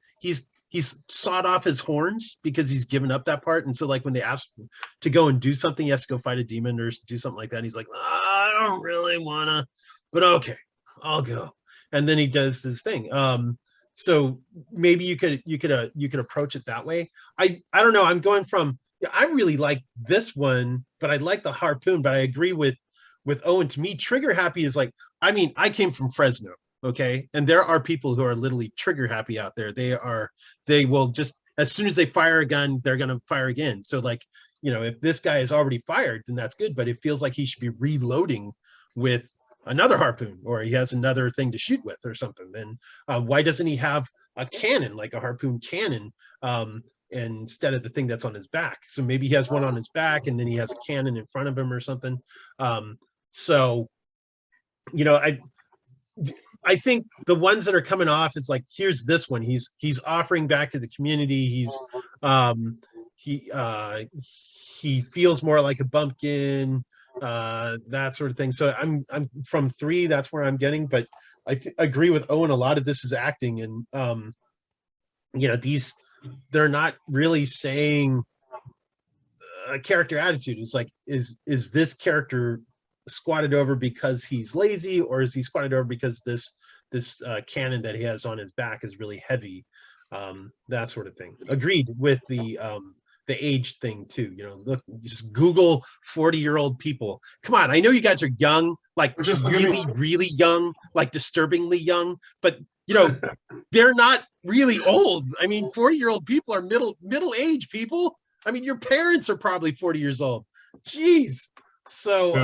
sawed off his horns because he's given up that part. And so, like when they ask him to go and do something, he has to go fight a demon or do something like that. And he's like, I don't really wanna, but okay, I'll go. And then he does this thing. So maybe you could approach it that way. I don't know. I'm going from, yeah, I really like this one, but I like the harpoon. But I agree with Owen. To me, trigger happy is like, I mean, I came from Fresno, okay, and there are people who are literally trigger happy out there. They will just, as soon as they fire a gun, they're gonna fire again. So like, you know, if this guy is already fired, then that's good. But it feels like he should be reloading with another harpoon, or he has another thing to shoot with or something. Then why doesn't he have a cannon, like a harpoon cannon, instead of the thing that's on his back? So maybe he has one on his back and then he has a cannon in front of him or something. So, you know, I think the ones that are coming off, it's like, here's this one. He's offering back to the community. He feels more like a bumpkin, that sort of thing. So I'm from 3, that's where I'm getting, but I agree with Owen. A lot of this is acting, and you know, they're not really saying a character attitude. It's like, is this character squatted over because he's lazy, or is he squatted over because this cannon that he has on his back is really heavy? That sort of thing. Agreed with the age thing too. You know, look, just Google 40-year-old people. Come on, I know you guys are young, like just really young, like disturbingly young, but you know, they're not really old. I mean, 40-year-old people are middle age people. I mean, your parents are probably 40 years old. Jeez. So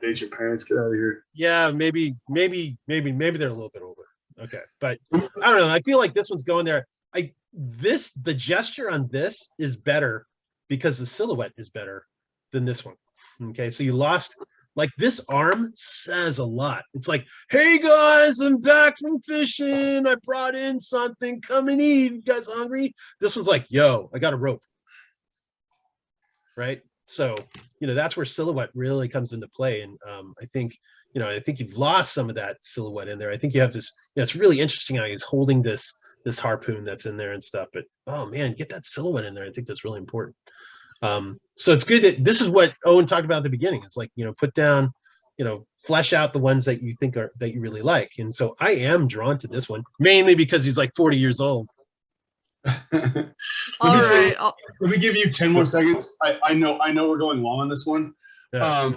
date your parents, get out of here. Yeah, maybe they're a little bit older. Okay, but I don't know. I feel like this one's going there. The gesture on this is better because the silhouette is better than this one. Okay, so you lost, like, this arm says a lot. It's like, hey guys, I'm back from fishing. I brought in something. Come and eat. You guys hungry? This one's like, yo, I got a rope. Right? So, you know, that's where silhouette really comes into play. And I think you've lost some of that silhouette in there. I think you have this, you know, it's really interesting how he's holding this harpoon that's in there and stuff, but oh man, get that silhouette in there. I think that's really important. So it's good that this is what Owen talked about at the beginning. It's like, you know, put down, you know, flesh out the ones that you think that you really like. And so I am drawn to this one, mainly because he's like 40 years old. Let me give you 10 more seconds. I know we're going long on this one. Yeah.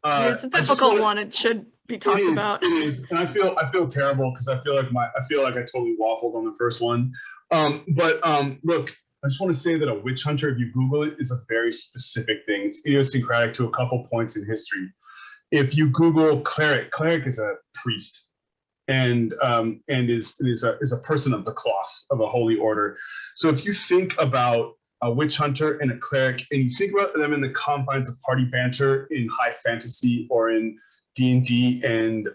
It's a difficult one. It should be talked about. It is, and I feel terrible because I feel like I totally waffled on the first one. Look, I just want to say that a witch hunter, if you Google it, is a very specific thing. It's idiosyncratic to a couple points in history. If you Google cleric is a priest, and is a person of the cloth of a holy order. So if you think about a witch hunter and a cleric, and you think about them in the confines of party banter in high fantasy or in D&D and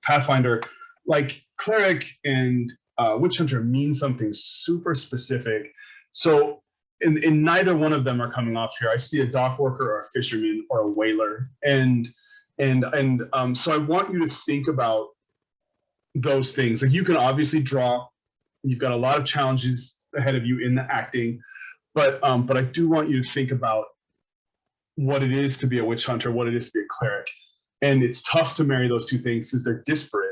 Pathfinder, like cleric and witch hunter mean something super specific. So in neither one of them are coming off here. I see a dock worker or a fisherman or a whaler, and so I want you to think about those things. Like, you can obviously draw. You've got a lot of challenges ahead of you in the acting, but I do want you to think about what it is to be a witch hunter, what it is to be a cleric. And it's tough to marry those two things because they're disparate.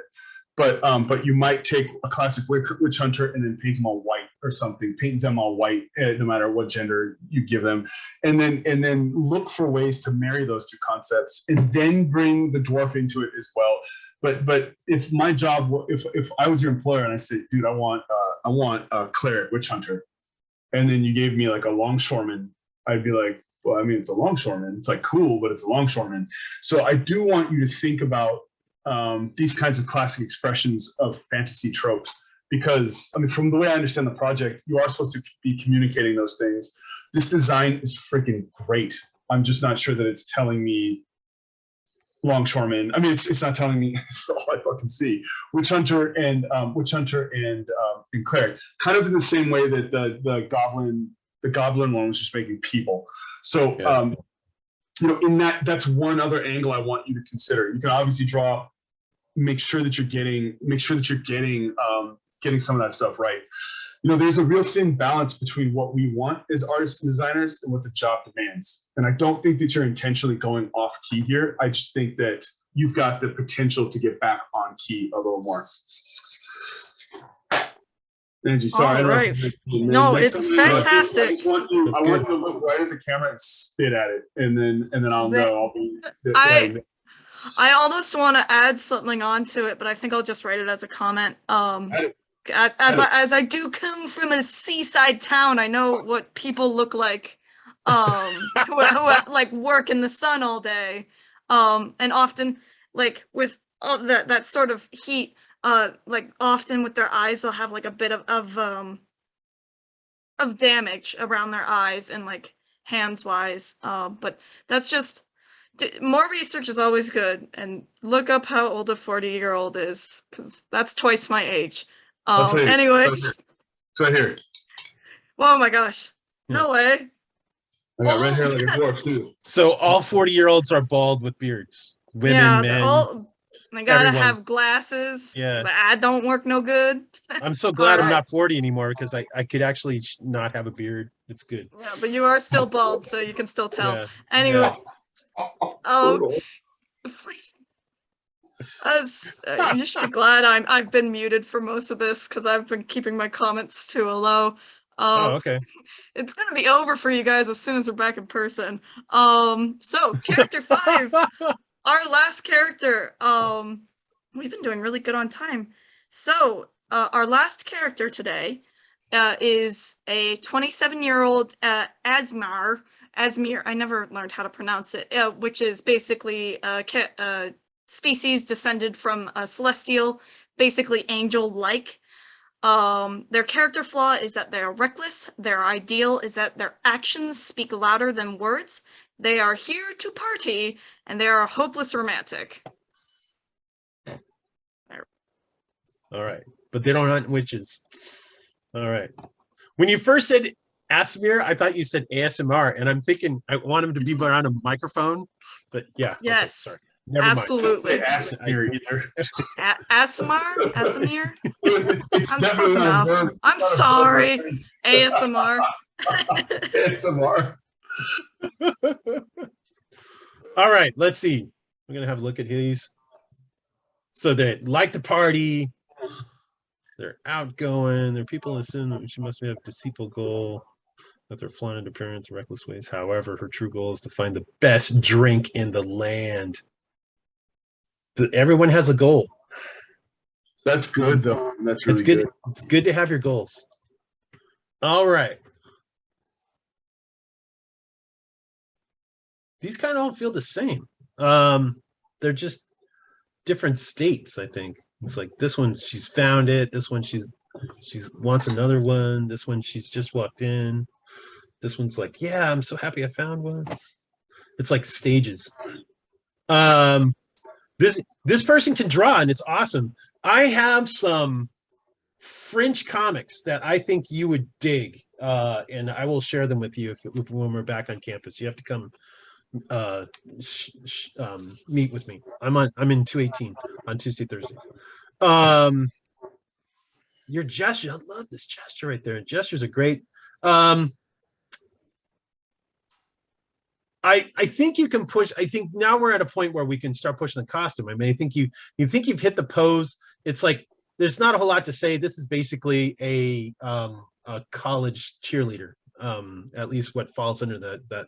But you might take a classic witch hunter and then paint them all white or something. Paint them all white, no matter what gender you give them, and then look for ways to marry those two concepts, and then bring the dwarf into it as well. But if my job, if I was your employer and I said, dude, I want a cleric witch hunter, and then you gave me like a longshoreman, I'd be like, well, I mean, it's a longshoreman. It's like cool, but it's a longshoreman. So I do want you to think about these kinds of classic expressions of fantasy tropes, because I mean, from the way I understand the project, you are supposed to be communicating those things. This design is freaking great. I'm just not sure that it's telling me longshoreman. I mean, it's not telling me. It's all I fucking see. Witch hunter and cleric, kind of in the same way that the goblin The goblin one was just making people. So, Yeah. you know, in that's one other angle I want you to consider. You can obviously make sure that you're getting getting some of that stuff right. You know, there's a real thin balance between what we want as artists and designers and what the job demands. And I don't think that you're intentionally going off key here. I just think that you've got the potential to get back on key a little more. Angie, sorry. All right. No, it's fantastic. I want you to look right at the camera and spit at it, and then I'll know. I almost want to add something onto it, but I think I'll just write it as a comment. As I do come from a seaside town, I know what people look like, who like work in the sun all day, and often like with all that sort of heat, like often with their eyes, they'll have like a bit of damage around their eyes and like hands wise. But that's just more research is always good, and look up how old a 40-year-old is, because that's twice my age. Anyways, it's right here. Oh my gosh, no way. I got red hair like a dwarf too. So all 40-year-olds are bald with beards. Women, men. They gotta everyone. have glasses. Yeah. That don't work no good. I'm so glad I'm not 40 anymore, because I could actually not have a beard. It's good. Yeah, but you are still bald, so you can still tell. Yeah. Anyway, you should be glad I've been muted for most of this, because I've been keeping my comments to a low. Okay. It's gonna be over for you guys as soon as we're back in person. So character 5, our last character. We've been doing really good on time. So our last character today is a 27-year-old Asmir. I never learned how to pronounce it, which is basically a species descended from a celestial, basically angel-like. Their character flaw is that they are reckless. Their ideal is that their actions speak louder than words. They are here to party, and they are a hopeless romantic. All right. But they don't hunt witches. All right. When you first said Asmir, I thought you said ASMR, and I'm thinking I want him to be around a microphone, but yeah. Yes. Okay, sorry. Never absolutely. mind. Asmir either. ASMR? It's I'm close enough. I'm sorry. ASMR. ASMR. All right, let's see. We're gonna have a look at these. So they like to party. They're outgoing. They're people assume that she must have a deceitful goal, that they're flaunted appearance, reckless ways. However, her true goal is to find the best drink in the land. Everyone has a goal. That's good, though. That's really good. It's good to have your goals. All right. These kind of all feel the same. They're just different states, I think. It's like this one, she's found it. This one, she's wants another one. This one, she's just walked in. This one's like, yeah, I'm so happy I found one. It's like stages. This person can draw, and it's awesome. I have some French comics that I think you would dig, and I will share them with you when we're back on campus. You have to come meet with me. I'm in 218 on Tuesday, Thursdays. Your gesture, I love this gesture right there. Gestures are great. I think you can push. I think now we're at a point where we can start pushing the costume. I mean, I think you think you've hit the pose. It's like there's not a whole lot to say. This is basically a college cheerleader. At least what falls under that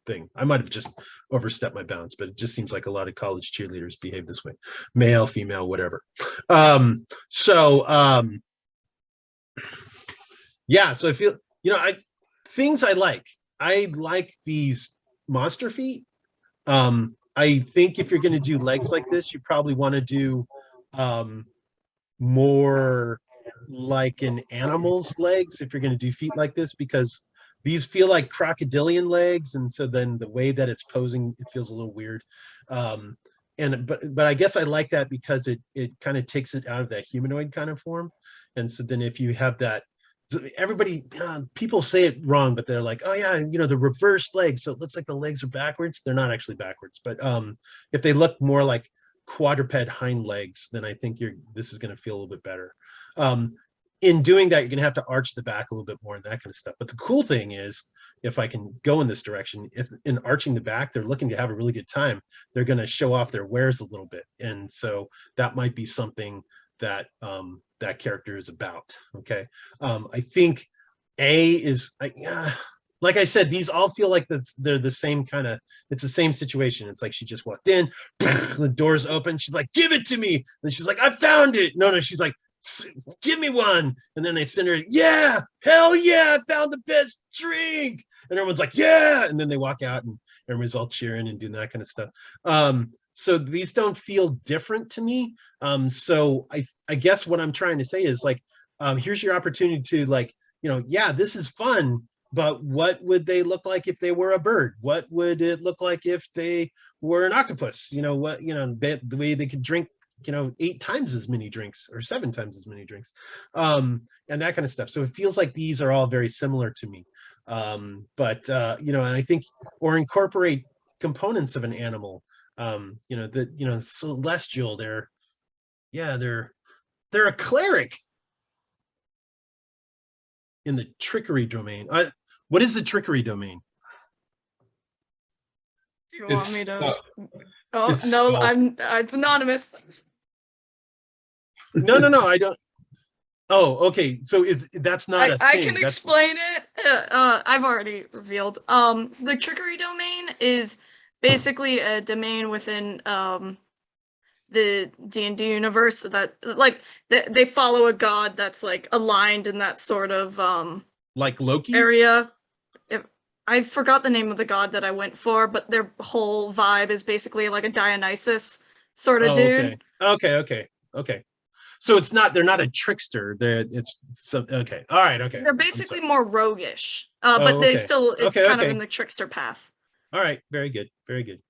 thing. I might have just overstepped my bounds, but it just seems like a lot of college cheerleaders behave this way, male, female, whatever. Yeah. So I feel, things I like these monster feet. I think if you're going to do legs like this, you probably want to do more like an animal's legs if you're going to do feet like this, because these feel like crocodilian legs, and so then the way that it's posing, it feels a little weird. But I guess I like that because it kind of takes it out of that humanoid kind of form. And so then if you have that everybody, people say it wrong, but they're like, oh yeah, the reversed legs, so it looks like the legs are backwards. They're not actually backwards, but if they look more like quadruped hind legs, then I think this is going to feel a little bit better. In doing that, you're going to have to arch the back a little bit more and that kind of stuff. But the cool thing is, if I can go in this direction, if in arching the back, they're looking to have a really good time, they're going to show off their wares a little bit. And so that might be something that that character is about. Okay. I think A is, like I said, these all feel like they're the same kind of, it's the same situation. It's like she just walked in, the door's open. She's like, give it to me. And she's like, I found it. No, she's like, give me one. And then they send her, yeah, hell yeah, I found the best drink. And everyone's like, yeah. And then they walk out and everyone's all cheering and doing that kind of stuff. So these don't feel different to me. So I guess what I'm trying to say is like, here's your opportunity to like, yeah, this is fun, but what would they look like if they were a bird? What would it look like if they were an octopus? The way they could drink 8 times as many drinks or 7 times as many drinks, and that kind of stuff. So it feels like these are all very similar to me. And I think, or incorporate components of an animal, celestial, they're a cleric in the trickery domain. What is the trickery domain? Do you want me to? it's No, spells. it's anonymous. No, I don't. Oh, okay. So that's not a I thing. can That's, explain it. I've already revealed. The trickery domain is basically a domain within the D&D universe that like they follow a god that's like aligned in that sort of like Loki? area. I forgot the name of the god that I went for, but their whole vibe is basically like a Dionysus sort of dude. Okay. So they're not a trickster. Okay. All right. Okay. They're basically more roguish, but they okay. still, it's Okay, kind of okay. in the trickster path. All right. Very good. Very good.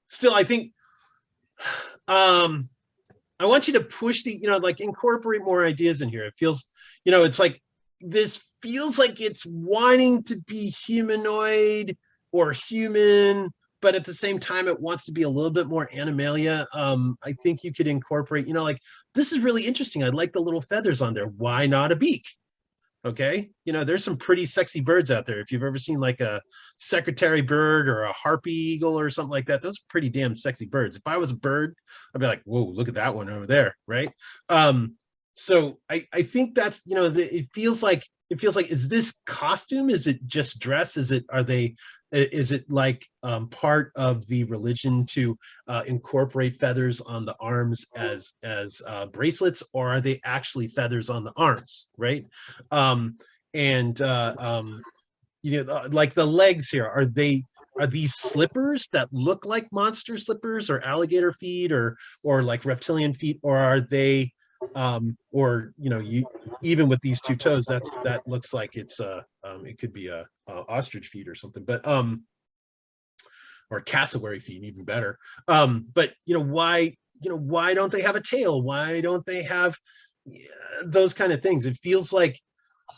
Still, I think, I want you to push like incorporate more ideas in here. It feels, it's like, this feels like it's wanting to be humanoid or human, but at the same time, it wants to be a little bit more animalia. I think you could incorporate, like, this is really interesting. I like the little feathers on there. Why not a beak? Okay. There's some pretty sexy birds out there. If you've ever seen like a secretary bird or a harpy eagle or something like that, those are pretty damn sexy birds. If I was a bird, I'd be like, whoa, look at that one over there. Right. So I think that's, it feels like, is this costume? Is it just dress? Is it like part of the religion to incorporate feathers on the arms as bracelets, or are they actually feathers on the arms, right? Like the legs here, are these slippers that look like monster slippers or alligator feet or like reptilian feet, or are they even with these 2 toes, that looks like it's it could be a ostrich feet or something, but or cassowary feet, even better. But why don't they have a tail? Why don't they have those kind of things? It feels like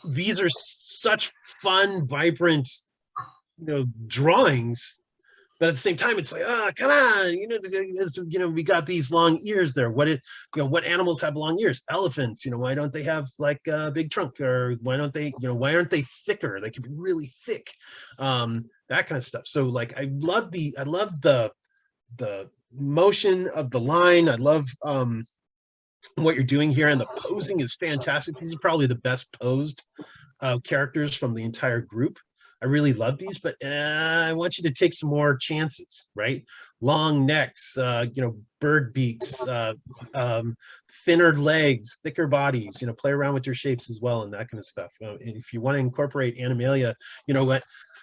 these are such fun, vibrant, drawings, but at the same time, it's like, come on, we got these long ears there. What animals have long ears? Elephants. Why don't they have like a big trunk? Or why aren't they thicker? They can be really thick. That kind of stuff. So like, I love the motion of the line. I love what you're doing here, and the posing is fantastic. These are probably the best posed characters from the entire group. I really love these, but I want you to take some more chances, right? Long necks, bird beaks, thinner legs, thicker bodies, play around with your shapes as well and that kind of stuff. If you want to incorporate animalia,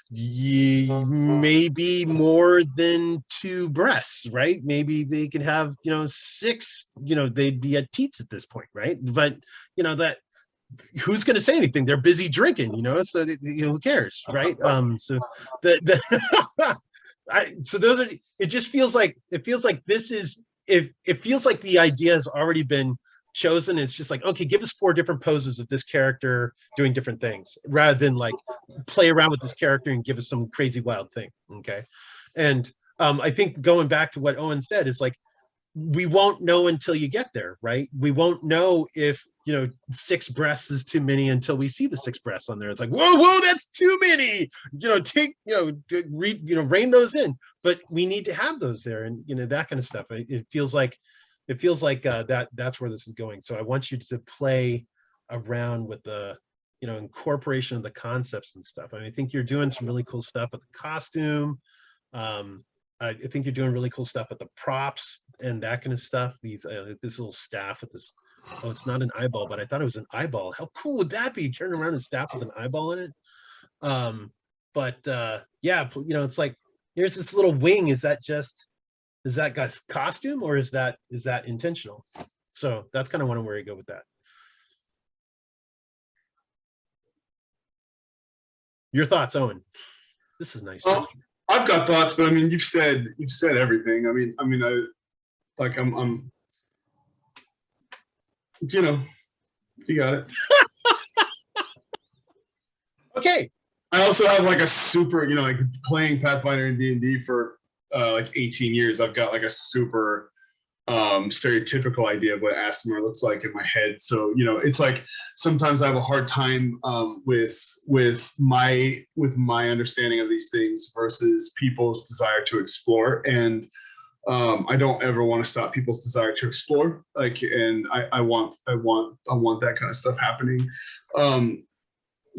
maybe more than 2 breasts, right? Maybe they could have, 6, they'd be at teats at this point, right? But, that, who's going to say anything? They're busy drinking, so who cares, right? So so those are, it just feels like, this is, it feels like the idea has already been chosen. It's just like, okay, give us 4 different poses of this character doing different things, rather than like play around with this character and give us some crazy wild thing. Okay. And I think going back to what Owen said is like, we won't know until you get there, right? We won't know if, 6 breasts is too many until we see the 6 breasts on there. It's like, whoa, that's too many. Rein those in. But we need to have those there, and that kind of stuff. It feels like that's where this is going. So I want you to play around with the incorporation of the concepts and stuff. I think you're doing some really cool stuff with the costume. I think you're doing really cool stuff with the props and that kind of stuff. This little staff with this. Oh, it's not an eyeball, but I thought it was an eyeball. How cool would that be? Turning around a staff with an eyeball in it. Yeah, it's like, here's this little wing. Is that got costume, or is that intentional? So that's kind of where you go with that. Your thoughts, Owen? This is nice. Well, I've got thoughts, but I mean, you've said everything. I'm you got it. Okay. I also have like a super, like playing Pathfinder and D&D for like 18 years. I've got like a super stereotypical idea of what Aasimar looks like in my head. So, it's like sometimes I have a hard time with my understanding of these things versus people's desire to explore. And I don't ever want to stop people's desire to explore. And I want that kind of stuff happening.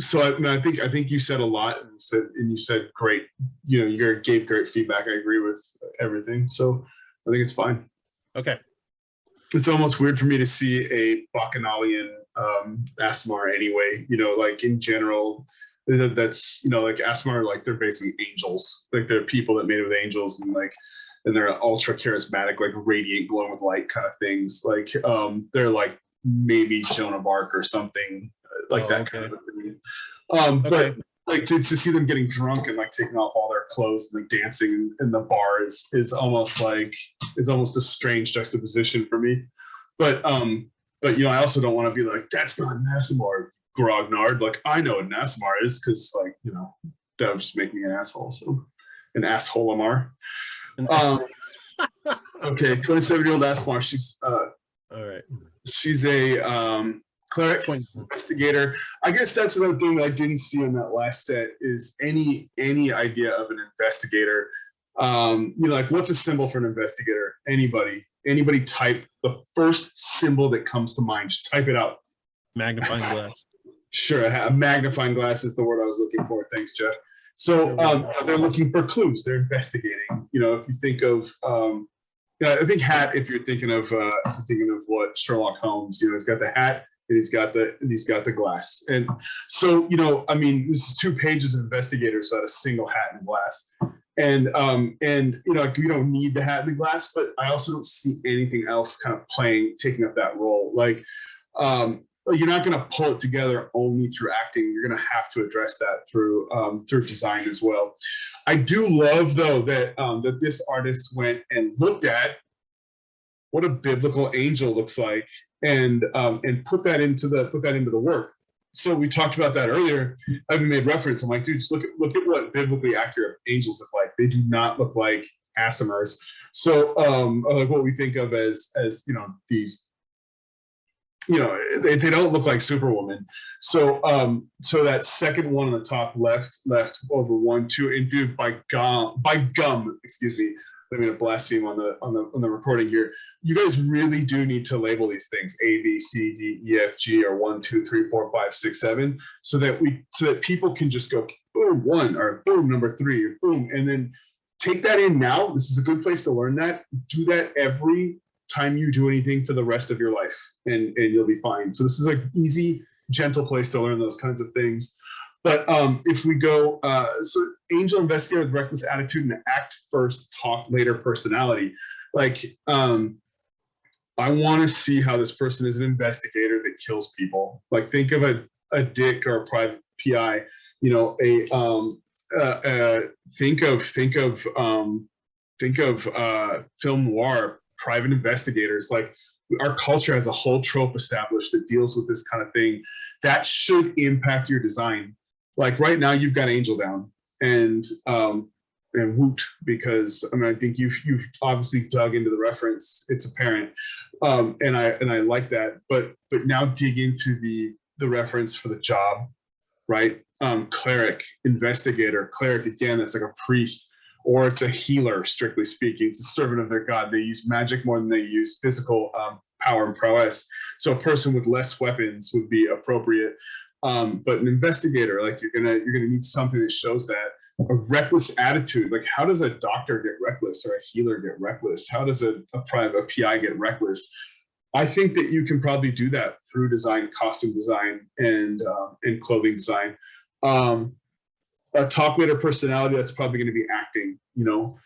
So I think you said a lot, and you said great. You gave great feedback. I agree with everything. So I think it's fine. Okay. It's almost weird for me to see a Bacchanalian Aasimar anyway. Like in general, that's like Aasimar, like they're basically angels. Like they're people that made with angels, and they're ultra charismatic, like radiant, glowing with light kind of things. Like they're like maybe Joan of Arc or something like that kind of a thing. But like to see them getting drunk and like taking off all their clothes and like dancing in the bar is almost a strange juxtaposition for me. But I also don't want to be like, that's not Aasimar, grognard. Like I know what Aasimar is, because like that would just make me an asshole. So an asshole Amar. Okay, 27-year-old Aasimar. She's all right. She's a cleric investigator. I guess that's another thing that I didn't see in that last set is any idea of an investigator. Like what's a symbol for an investigator? Anybody type the first symbol that comes to mind. Just type it out. Magnifying glass. Sure, a magnifying glass is the word I was looking for. Thanks, Jeff. So they're looking for clues. They're investigating. If you think of, I think hat. If you're thinking of what Sherlock Holmes, he's got the hat and he's got the glass. And so this is 2 pages of investigators at a single hat and glass. And we don't need the hat and the glass, but I also don't see anything else kind of taking up that role. Like you're not going to pull it together only through acting. You're going to have to address that through design as well. I do love though that this artist went and looked at what a biblical angel looks like and put that into the work. So we talked about that earlier. I even made reference. I'm like, dude, just look at what biblically accurate angels look like. They do not look like Aasimars. So like what we think of as these. They don't look like Superwoman. So that second one on the top left over 1, 2, and dude, by gum, excuse me. I'm going to blaspheme on the recording here. You guys really do need to label these things A, B, C, D, E, F, G, or 1, 2, 3, 4, 5, 6, 7, so that people can just go boom 1 or boom number 3 or boom, and then take that in now. This is a good place to learn that. Do that every time you do anything for the rest of your life, and you'll be fine. So this is an easy, gentle place to learn those kinds of things. But if we go, so angel investigator with reckless attitude and act first, talk later personality. Like, I want to see how this person is an investigator that kills people. Like, think of a dick or a private PI. Think of film noir private investigators. Like our culture has a whole trope established that deals with this kind of thing that should impact your design. Like right now, you've got Angel down and Woot, because I mean, I think you've obviously dug into the reference. It's apparent, and I like that. But now dig into the reference for the job, right? Cleric, investigator, cleric again. That's like a priest, or it's a healer. Strictly speaking, it's a servant of their god. They use magic more than they use physical power and prowess. So a person with less weapons would be appropriate. But an investigator, like you're gonna need something that shows that. A reckless attitude, like how does a doctor get reckless or a healer get reckless? How does a PI get reckless? I think that you can probably do that through design, costume design, and clothing design. A talk leader personality, that's probably going to be acting. You know,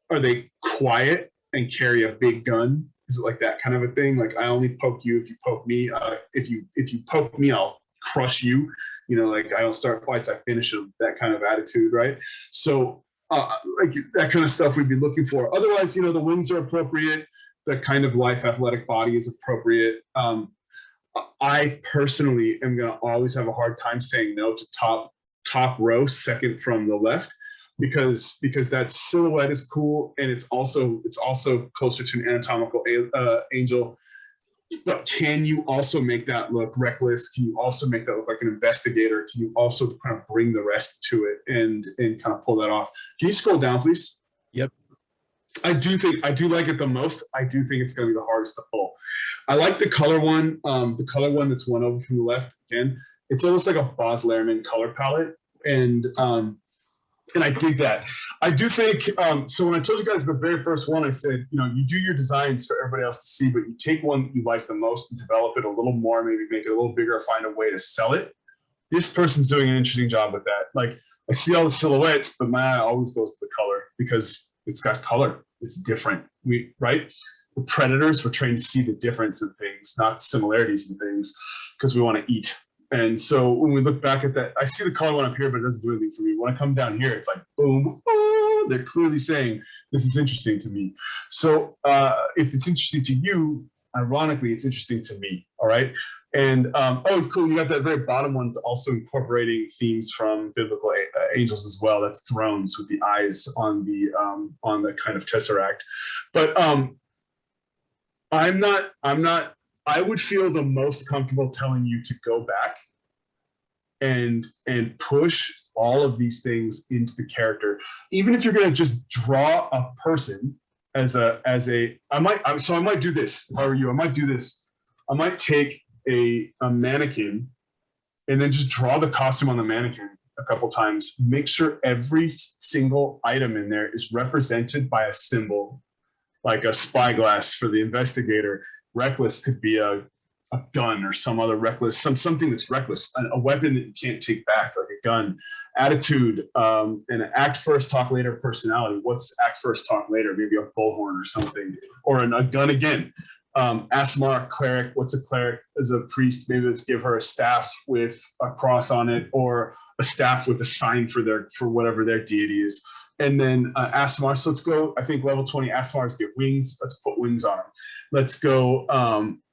are they quiet and carry a big gun? Is it like that kind of a thing? Like I only poke you if you poke me. If you poke me, I'll crush you. You know, like I don't start fights, I finish them. That kind of attitude, right? So like that kind of stuff we'd be looking for. Otherwise, you know, the wings are appropriate. The kind of lithe athletic body is appropriate. I personally am going to always have a hard time saying no to top row, second from the left, because that silhouette is cool, and it's also closer to an anatomical angel. But can you also make that look reckless? Can you also make that look like an investigator? Can you also kind of bring the rest to it and kind of pull that off? Can you scroll down, please? Yep. I do like it the most. I do think it's going to be the hardest to pull. I like the color one. The color one that's one over from the left. Again, it's almost like a Baz Luhrmann color palette, and I dig that. I do think, so when I told you guys the very first one, I said, you know, you do your designs for everybody else to see, but you take one that you like the most and develop it a little more, maybe make it a little bigger, find a way to sell it. This person's doing an interesting job with that. Like, I see all the silhouettes, but my eye always goes to the color because it's got color. It's different. Right? We're predators. We're trained to see the difference in things, not the similarities in things, because we want to eat. And so when we look back at that, I see the color one up here, but it doesn't do anything for me. When I come down here, it's like, boom, they're clearly saying, this is interesting to me. So if it's interesting to you, ironically, it's interesting to me, all right? And, oh, cool, you got that very bottom one also incorporating themes from biblical angels as well. That's thrones with the eyes on the kind of tesseract. But I would feel the most comfortable telling you to go back and push all of these things into the character. Even if you're going to just draw a person I might do this. If I were you, I might do this. I might take a mannequin and then just draw the costume on the mannequin a couple times. Make sure every single item in there is represented by a symbol, like a spyglass for the investigator. Reckless could be a gun or some other reckless, something that's reckless, a weapon that you can't take back, like a gun. Attitude, and an act first, talk later personality. What's act first, talk later? Maybe a bullhorn or something, or a gun again. Asmar, cleric. What's a cleric? As a priest, maybe let's give her a staff with a cross on it, or a staff with a sign for whatever their deity is. And then Asmar. So let's go. I think level 20 Asmars get wings. Let's put wings on them. Let's go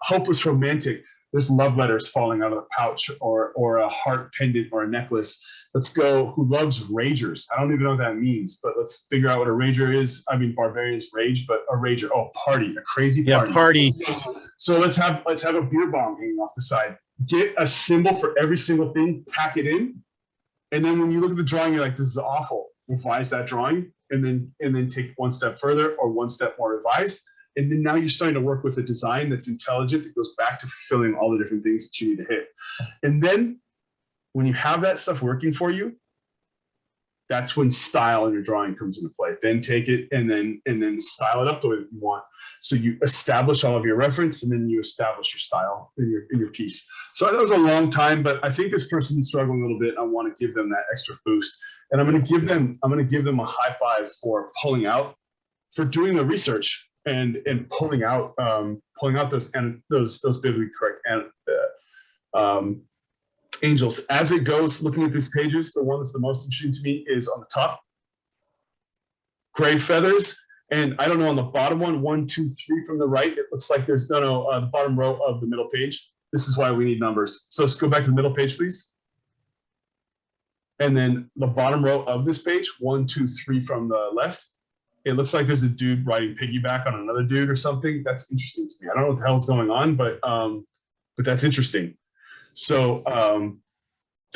hopeless romantic. There's love letters falling out of the pouch, or a heart pendant or a necklace. Let's go who loves ragers. I don't even know what that means, but let's figure out what a rager is. I mean, barbarians rage, but a rager, party, a crazy party. Yeah, party. So let's have a beer bong hanging off the side. Get a symbol for every single thing, pack it in, and then when you look at the drawing, you're like, this is awful. Revise that drawing, and then take one step further or one step more revised. And then now you're starting to work with a design that's intelligent, that goes back to fulfilling all the different things that you need to hit. And then when you have that stuff working for you, that's when style in your drawing comes into play. Then take it and then style it up the way that you want. So you establish all of your reference, and then you establish your style in your piece. So that was a long time, but I think this person's struggling a little bit. I want to give them that extra boost. And I'm going to give them a high five for pulling out, for doing the research and pulling out those biblically correct angels. As it goes, looking at these pages, the one that's the most interesting to me is on the top. Gray feathers, And I don't know, on the bottom one, 1, 2, 3 from the right, it looks like there's the bottom row of the middle page. This is why we need numbers. So let's go back to the middle page, please. And then the bottom row of this page, 1, 2, 3 from the left. It looks like there's a dude riding piggyback on another dude or something. That's interesting to me. I don't know what the hell's going on, but that's interesting. So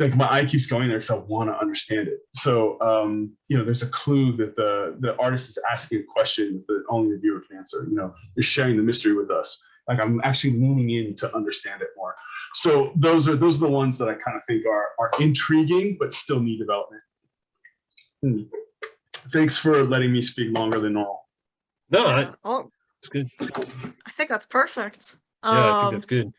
like my eye keeps going there because I want to understand it. So there's a clue that the artist is asking a question that only the viewer can answer. They're sharing the mystery with us. Like I'm actually leaning in to understand it more. So those are the ones that I kind of think are intriguing but still need development. Thanks for letting me speak longer than normal. No, Oh, it's good. I think that's perfect. Yeah, I think that's good.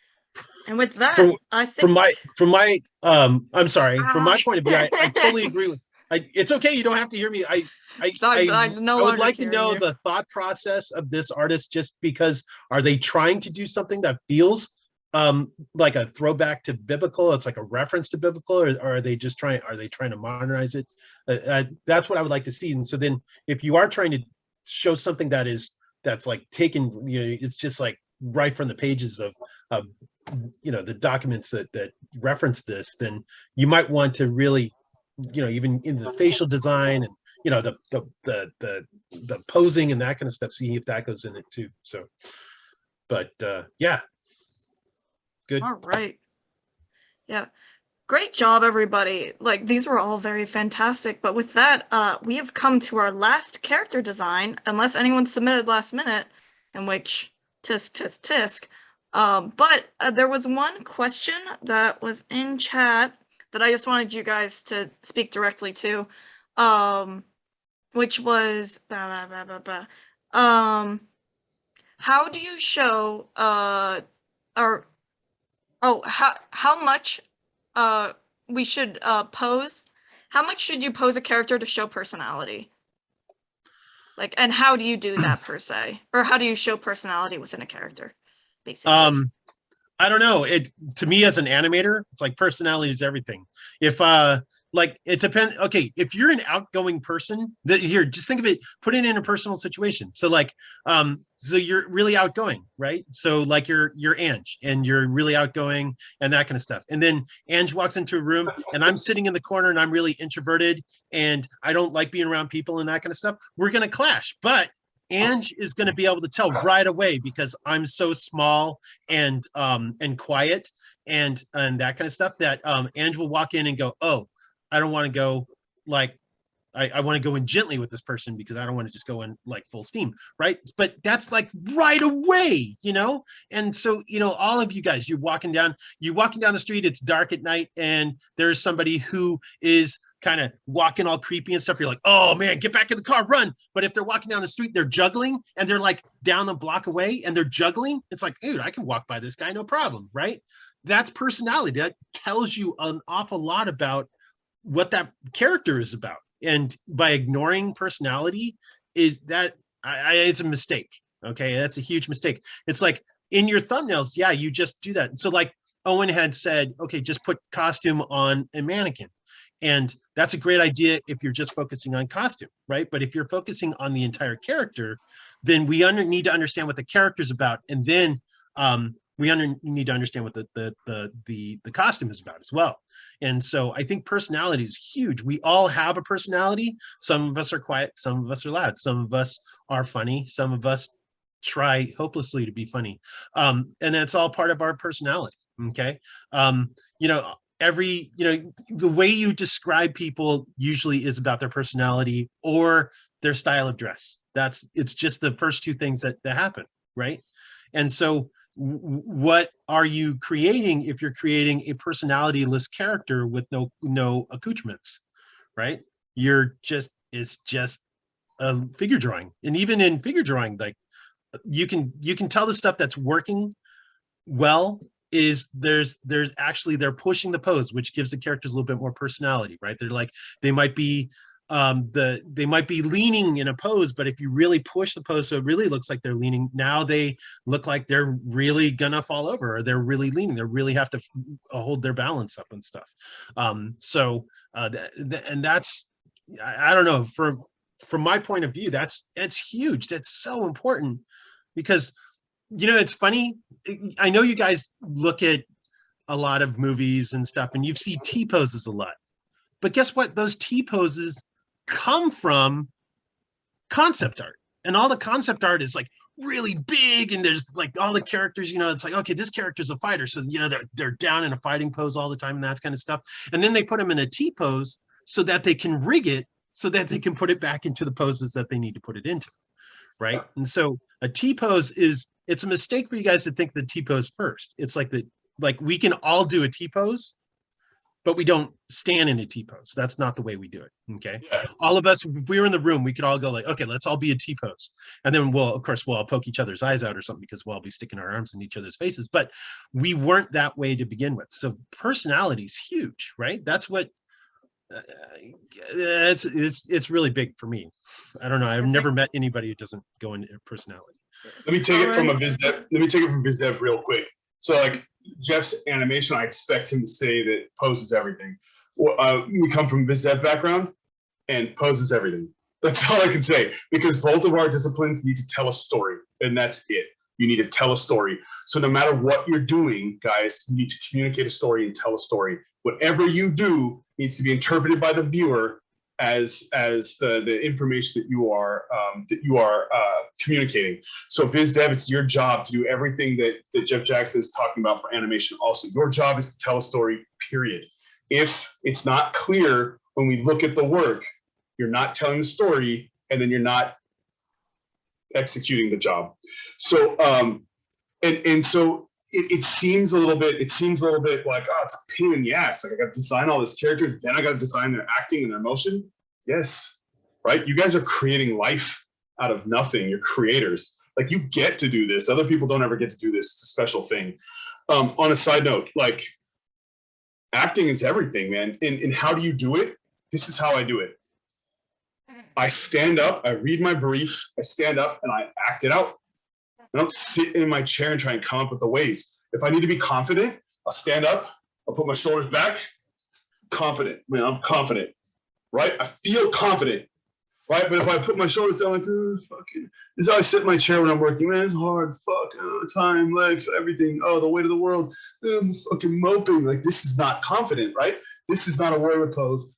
And with that, I think from my I'm sorry, from my point of view, I totally agree with. It's okay. You don't have to hear me. I would like to know the thought process of this artist, just because are they trying to do something that feels like a throwback to biblical? It's like a reference to biblical, or are they trying to modernize it? That's what I would like to see. And so then if you are trying to show something that's like taken, it's just like right from the pages of the documents that reference this, then you might want to really, even in the facial design and the posing and that kind of stuff, see if that goes in it too. So, but yeah, good. All right. Yeah. Great job, everybody. Like, these were all very fantastic. But with that, we have come to our last character design, unless anyone submitted last minute, in which tisk. But there was one question that was in chat that I just wanted you guys to speak directly to, which was how do you show how much we should pose? How much should you pose a character to show personality? Like, and how do you do that per se, or how do you show personality within a character? Basically. I don't know. To me as an animator, it's like personality is everything. If like it depends. Okay, if you're an outgoing person, just think of it, put it in a personal situation. So like, so you're really outgoing, right? So like you're Ange and you're really outgoing and that kind of stuff. And then Ange walks into a room and I'm sitting in the corner and I'm really introverted and I don't like being around people and that kind of stuff. We're gonna clash, but Ange is going to be able to tell right away because I'm so small and quiet and that kind of stuff that Ange will walk in and go, oh, I don't want to go like I want to go in gently with this person because I don't want to just go in like full steam, right? But that's like right away, And so, all of you guys, you're walking down the street, it's dark at night, and there's somebody who is kind of walking all creepy and stuff. You're like, oh man, get back in the car, run. But if they're walking down the street, they're juggling and they're like down a block away and they're juggling, it's like, dude, I can walk by this guy, no problem, right? That's personality. That tells you an awful lot about what that character is about. And by ignoring personality, it's a mistake. Okay, that's a huge mistake. It's like in your thumbnails, yeah, you just do that. So like Owen had said, okay, just put costume on a mannequin. And that's a great idea if you're just focusing on costume, right? But if you're focusing on the entire character, then we need to understand what the character's about, and then we need to understand what the costume is about as well. And so I think personality is huge. We all have a personality. Some of us are quiet, some of us are loud, some of us are funny, some of us try hopelessly to be funny, and that's all part of our personality. Okay, the way you describe people usually is about their personality or their style of dress. It's just the first two things that happen, right? And so what are you creating if you're creating a personality-less character with no accoutrements, right? It's just a figure drawing. And even in figure drawing, like you can tell the stuff that's working well is they're pushing the pose, which gives the characters a little bit more personality, right? They might be leaning in a pose, but if you really push the pose so it really looks like they're leaning, now they look like they're really gonna fall over, or they're really leaning, they really have to hold their balance up and stuff. And that's, I don't know, from my point of view, that's huge. That's so important because, you know, it's funny. I know you guys look at a lot of movies and stuff and you see T poses a lot, but guess what? Those T poses come from concept art, and all the concept art is like really big, and there's like all the characters, you know, it's like, okay, this character's a fighter, so you know they're down in a fighting pose all the time and that kind of stuff, and then they put them in a T pose so that they can rig it so that they can put it back into the poses that they need to put it into, right? And so a T pose it's a mistake for you guys to think the T pose first. It's like we can all do a T pose, but we don't stand in a T pose. That's not the way we do it. Okay. Yeah. All of us, if we were in the room, we could all go like, okay, let's all be a T pose. And then we'll all poke each other's eyes out or something because we'll all be sticking our arms in each other's faces. But we weren't that way to begin with. So personality is huge, right? That's what it's really big for me. I don't know. I've never met anybody who doesn't go into personality. Let me take it from a biz dev. Let me take it from biz dev real quick. So like Jeff's animation, I expect him to say that pose is everything. We come from a biz dev background, and pose is everything. That's all I can say, because both of our disciplines need to tell a story, and that's it. You need to tell a story. So no matter what you're doing, guys, you need to communicate a story and tell a story. Whatever you do needs to be interpreted by the viewer as the information that you are communicating. So Viz Dev, it's your job to do everything that Jeff Jackson is talking about for animation. Also, your job is to tell a story, period. If it's not clear when we look at the work, you're not telling the story, and then you're not executing the job. So so it seems a little bit like, oh, it's a pain in the ass. Like I got to design all this character, then I got to design their acting and their emotion. Yes, right? You guys are creating life out of nothing. You're creators. Like you get to do this. Other people don't ever get to do this. It's a special thing. On a side note, like acting is everything, man. And how do you do it? This is how I do it. I stand up, I read my brief, I stand up and I act it out. I don't sit in my chair and try and come up with the ways. If I need to be confident, I'll stand up, I'll put my shoulders back, confident. Man, I'm confident, right? I feel confident, right? But if I put my shoulders down like, fucking, this is how I sit in my chair when I'm working. Man, it's hard, fuck, time, life, everything. Oh, the weight of the world. I'm fucking moping. Like, this is not confident, right? This is not a warrior pose.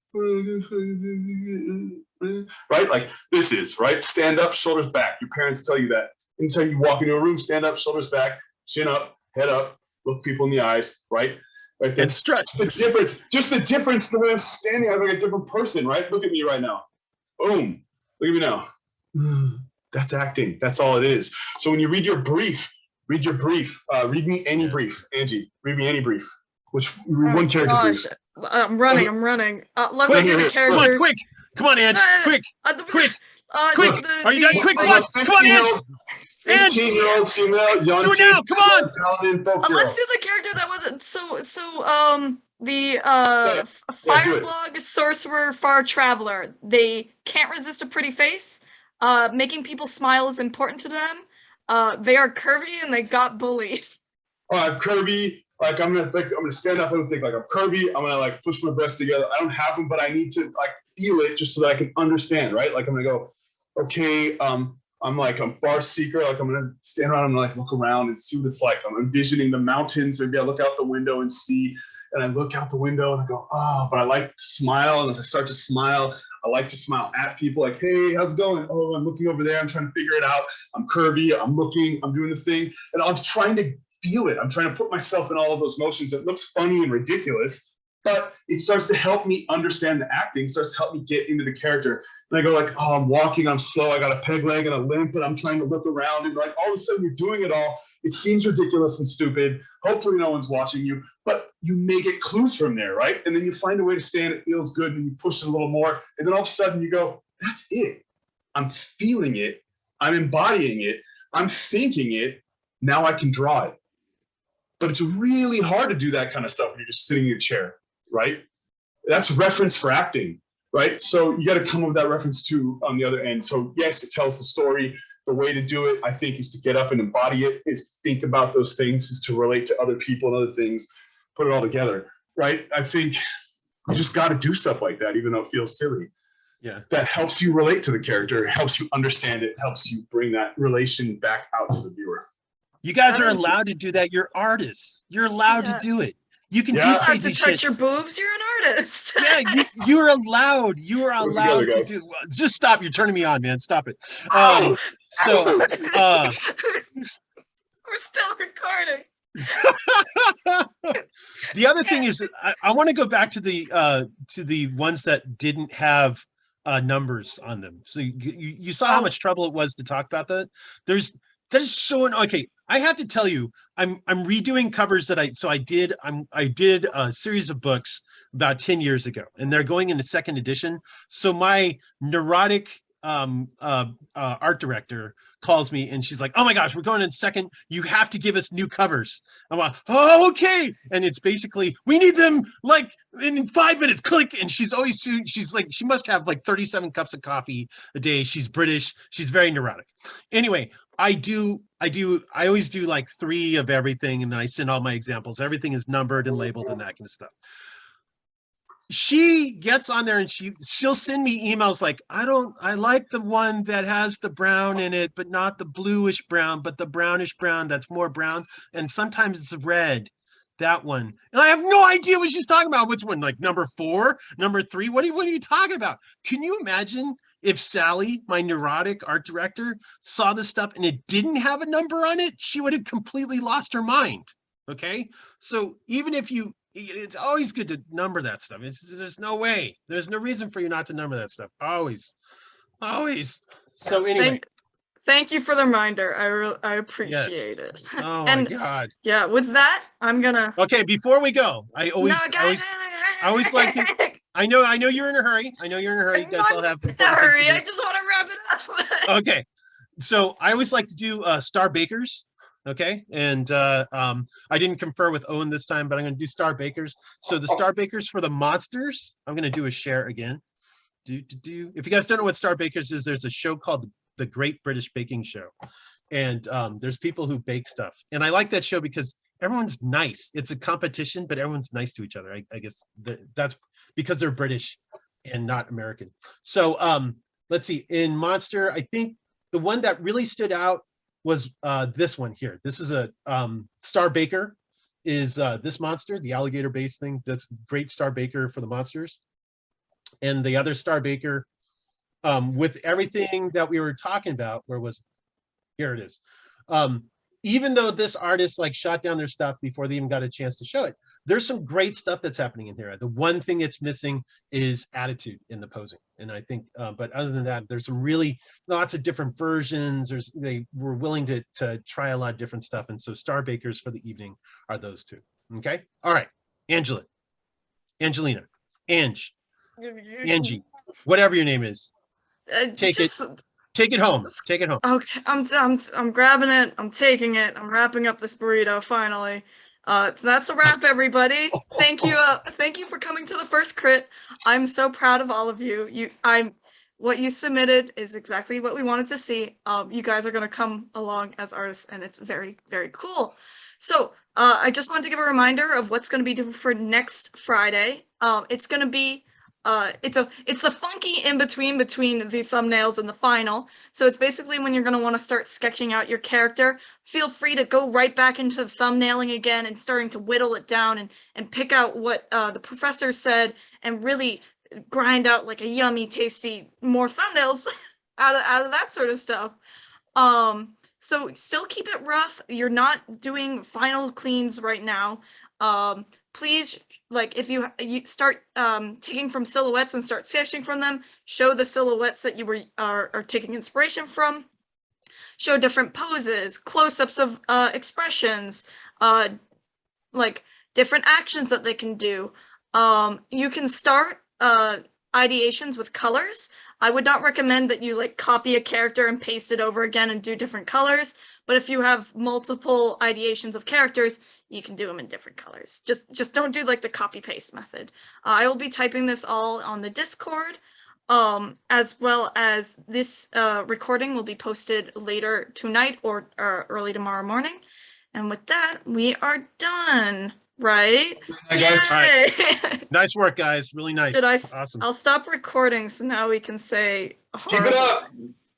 Right? Like, this is, right? Stand up, shoulders back. Your parents tell you that. Anytime you walk into a room, stand up, shoulders back, chin up, head up, look people in the eyes, right? Right. That's stretch. The difference. Just the difference. The way I'm standing, I'm like a different person, right? Look at me right now. Boom. Look at me now. That's acting. That's all it is. So when you read your brief, read me any brief. Angie, read me any brief. One character brief. I'm running. Let me do the character. Come on, quick. Come on, Ange. Quick. Are you done? Quick, come on, Ange. 15-year-old female, young. Do it now. Come on. Let's do the character that wasn't fire blog sorcerer far traveler. They can't resist a pretty face. Making people smile is important to them. They are curvy and they got bullied. I'm curvy. Like I'm gonna stand up and think like I'm curvy. I'm gonna like push my breasts together. I don't have them, but I need to like feel it just so that I can understand, right? Like I'm gonna go, okay, I'm far seeker. Like I'm gonna stand around and like look around and see what it's like. I'm envisioning the mountains. Maybe I look out the window and see, and I look out the window and I go, but I like to smile. And as I start to smile, I like to smile at people like, hey, how's it going? Oh, I'm looking over there. I'm trying to figure it out. I'm curvy. I'm looking. I'm doing the thing. And I'm trying to feel it. I'm trying to put myself in all of those motions. It looks funny and ridiculous, but it starts to help me understand the acting. It starts to help me get into the character. And I go like, oh, I'm walking. I'm slow. I got a peg leg and a limp, and I'm trying to look around. And like all of a sudden you're doing it all. It seems ridiculous and stupid. Hopefully no one's watching you, but you may get clues from there, right? And then you find a way to stand. It feels good, and you push it a little more. And then all of a sudden you go, that's it. I'm feeling it. I'm embodying it. I'm thinking it. Now I can draw it. But it's really hard to do that kind of stuff when you're just sitting in your chair, right? That's reference for acting, right? So you got to come up with that reference too on the other end. So yes, it tells the story. The way to do it, I think, is to get up and embody it, is to think about those things, is to relate to other people and other things, put it all together, right? I think you just got to do stuff like that, even though it feels silly. Yeah. that helps you relate to the character, helps you understand it, helps you bring that relation back out to the viewer. You guys That are is- allowed to do that. You're artists. You're allowed Yeah. to do it. You can Yeah. do You're allowed crazy to touch shit. your boobs. You're an artist. Yeah, you're allowed. You are Work allowed together, to guys. do. Just stop. You're turning me on, man. Stop it. Oh, So, We're still recording. the other thing is, I want to go back to the ones that didn't have numbers on them. So you saw how much trouble it was to talk about that. There's so okay. I have to tell you, I'm redoing covers that I did a series of books about 10 years ago, and they're going into second edition. So my neurotic art director calls me and she's like, "Oh my gosh, we're going in second. You have to give us new covers." I'm like, "Oh, okay." And it's basically, we need them like in 5 minutes, click. And she's like, she must have like 37 cups of coffee a day. She's British. She's very neurotic. Anyway, I always do like 3 of everything. And then I send all my examples. Everything is numbered and labeled and that kind of stuff. She gets on there and she'll send me emails like, I like the one that has the brown in it, but not the bluish brown, but the brownish brown that's more brown. And sometimes it's red, that one. And I have no idea what she's talking about. Which one? Like number 4, number 3? What are you talking about? Can you imagine if Sally, my neurotic art director, saw this stuff and it didn't have a number on it? She would have completely lost her mind. Okay. So even if it's always good to number that stuff. There's no way. There's no reason for you not to number that stuff. Always. So anyway. Thank you for the reminder. I appreciate it. Oh And my God. yeah, with that, I'm gonna. Okay, before we go, I always like to. I know you're in a hurry. You guys all have. Hurry! I just want to wrap it up. Okay, so I always like to do Star Bakers. Okay, and I didn't confer with Owen this time, but I'm going to do Star Bakers. So the Star Bakers for the monsters, I'm going to do a share again. If you guys don't know what Star Bakers is, there's a show called The Great British Baking Show, and there's people who bake stuff, and I like that show because everyone's nice. It's a competition, but everyone's nice to each other. I guess that's because they're British and not American. So let's see. In Monster, I think the one that really stood out was this one here. This is a Star Baker is this monster, the alligator base thing. That's great Star Baker for the monsters. And the other Star Baker with everything that we were talking about, where was it? Here it is. Even though this artist like shot down their stuff before they even got a chance to show it, there's some great stuff that's happening in here. The one thing it's missing is attitude in the posing. And I think, but other than that, there's some really lots of different versions. They were willing to try a lot of different stuff. And so Star Bakers for the evening are those 2. Okay. All right. Angelina, Angie, whatever your name is. Take it home. Okay, I'm grabbing it. I'm taking it. I'm wrapping up this burrito finally. So that's a wrap, everybody. Thank you for coming to the first crit. I'm so proud of all of you. What you submitted is exactly what we wanted to see. You guys are gonna come along as artists, and it's very, very cool. So I just wanted to give a reminder of what's gonna be due for next Friday. It's gonna be it's a funky in between the thumbnails and the final. So it's basically when you're going to want to start sketching out your character, feel free to go right back into the thumbnailing again and starting to whittle it down and pick out what the professor said and really grind out like a yummy, tasty, more thumbnails out of that sort of stuff. So still keep it rough. You're not doing final cleans right now. Please, like if you start taking from silhouettes and start sketching from them, show the silhouettes that you are taking inspiration from. Show different poses, close-ups of expressions, like different actions that they can do. You can start ideations with colors. I would not recommend that you like copy a character and paste it over again and do different colors. But if you have multiple ideations of characters, you can do them in different colors. Just don't do like the copy paste method. I will be typing this all on the Discord, as well as this recording will be posted later tonight or early tomorrow morning. And with that, we are done. right? Hi, guys. All right. Yay! Nice work, guys. Really nice. Did I? Awesome. I'll stop recording so now we can say Keep it horrible up. things.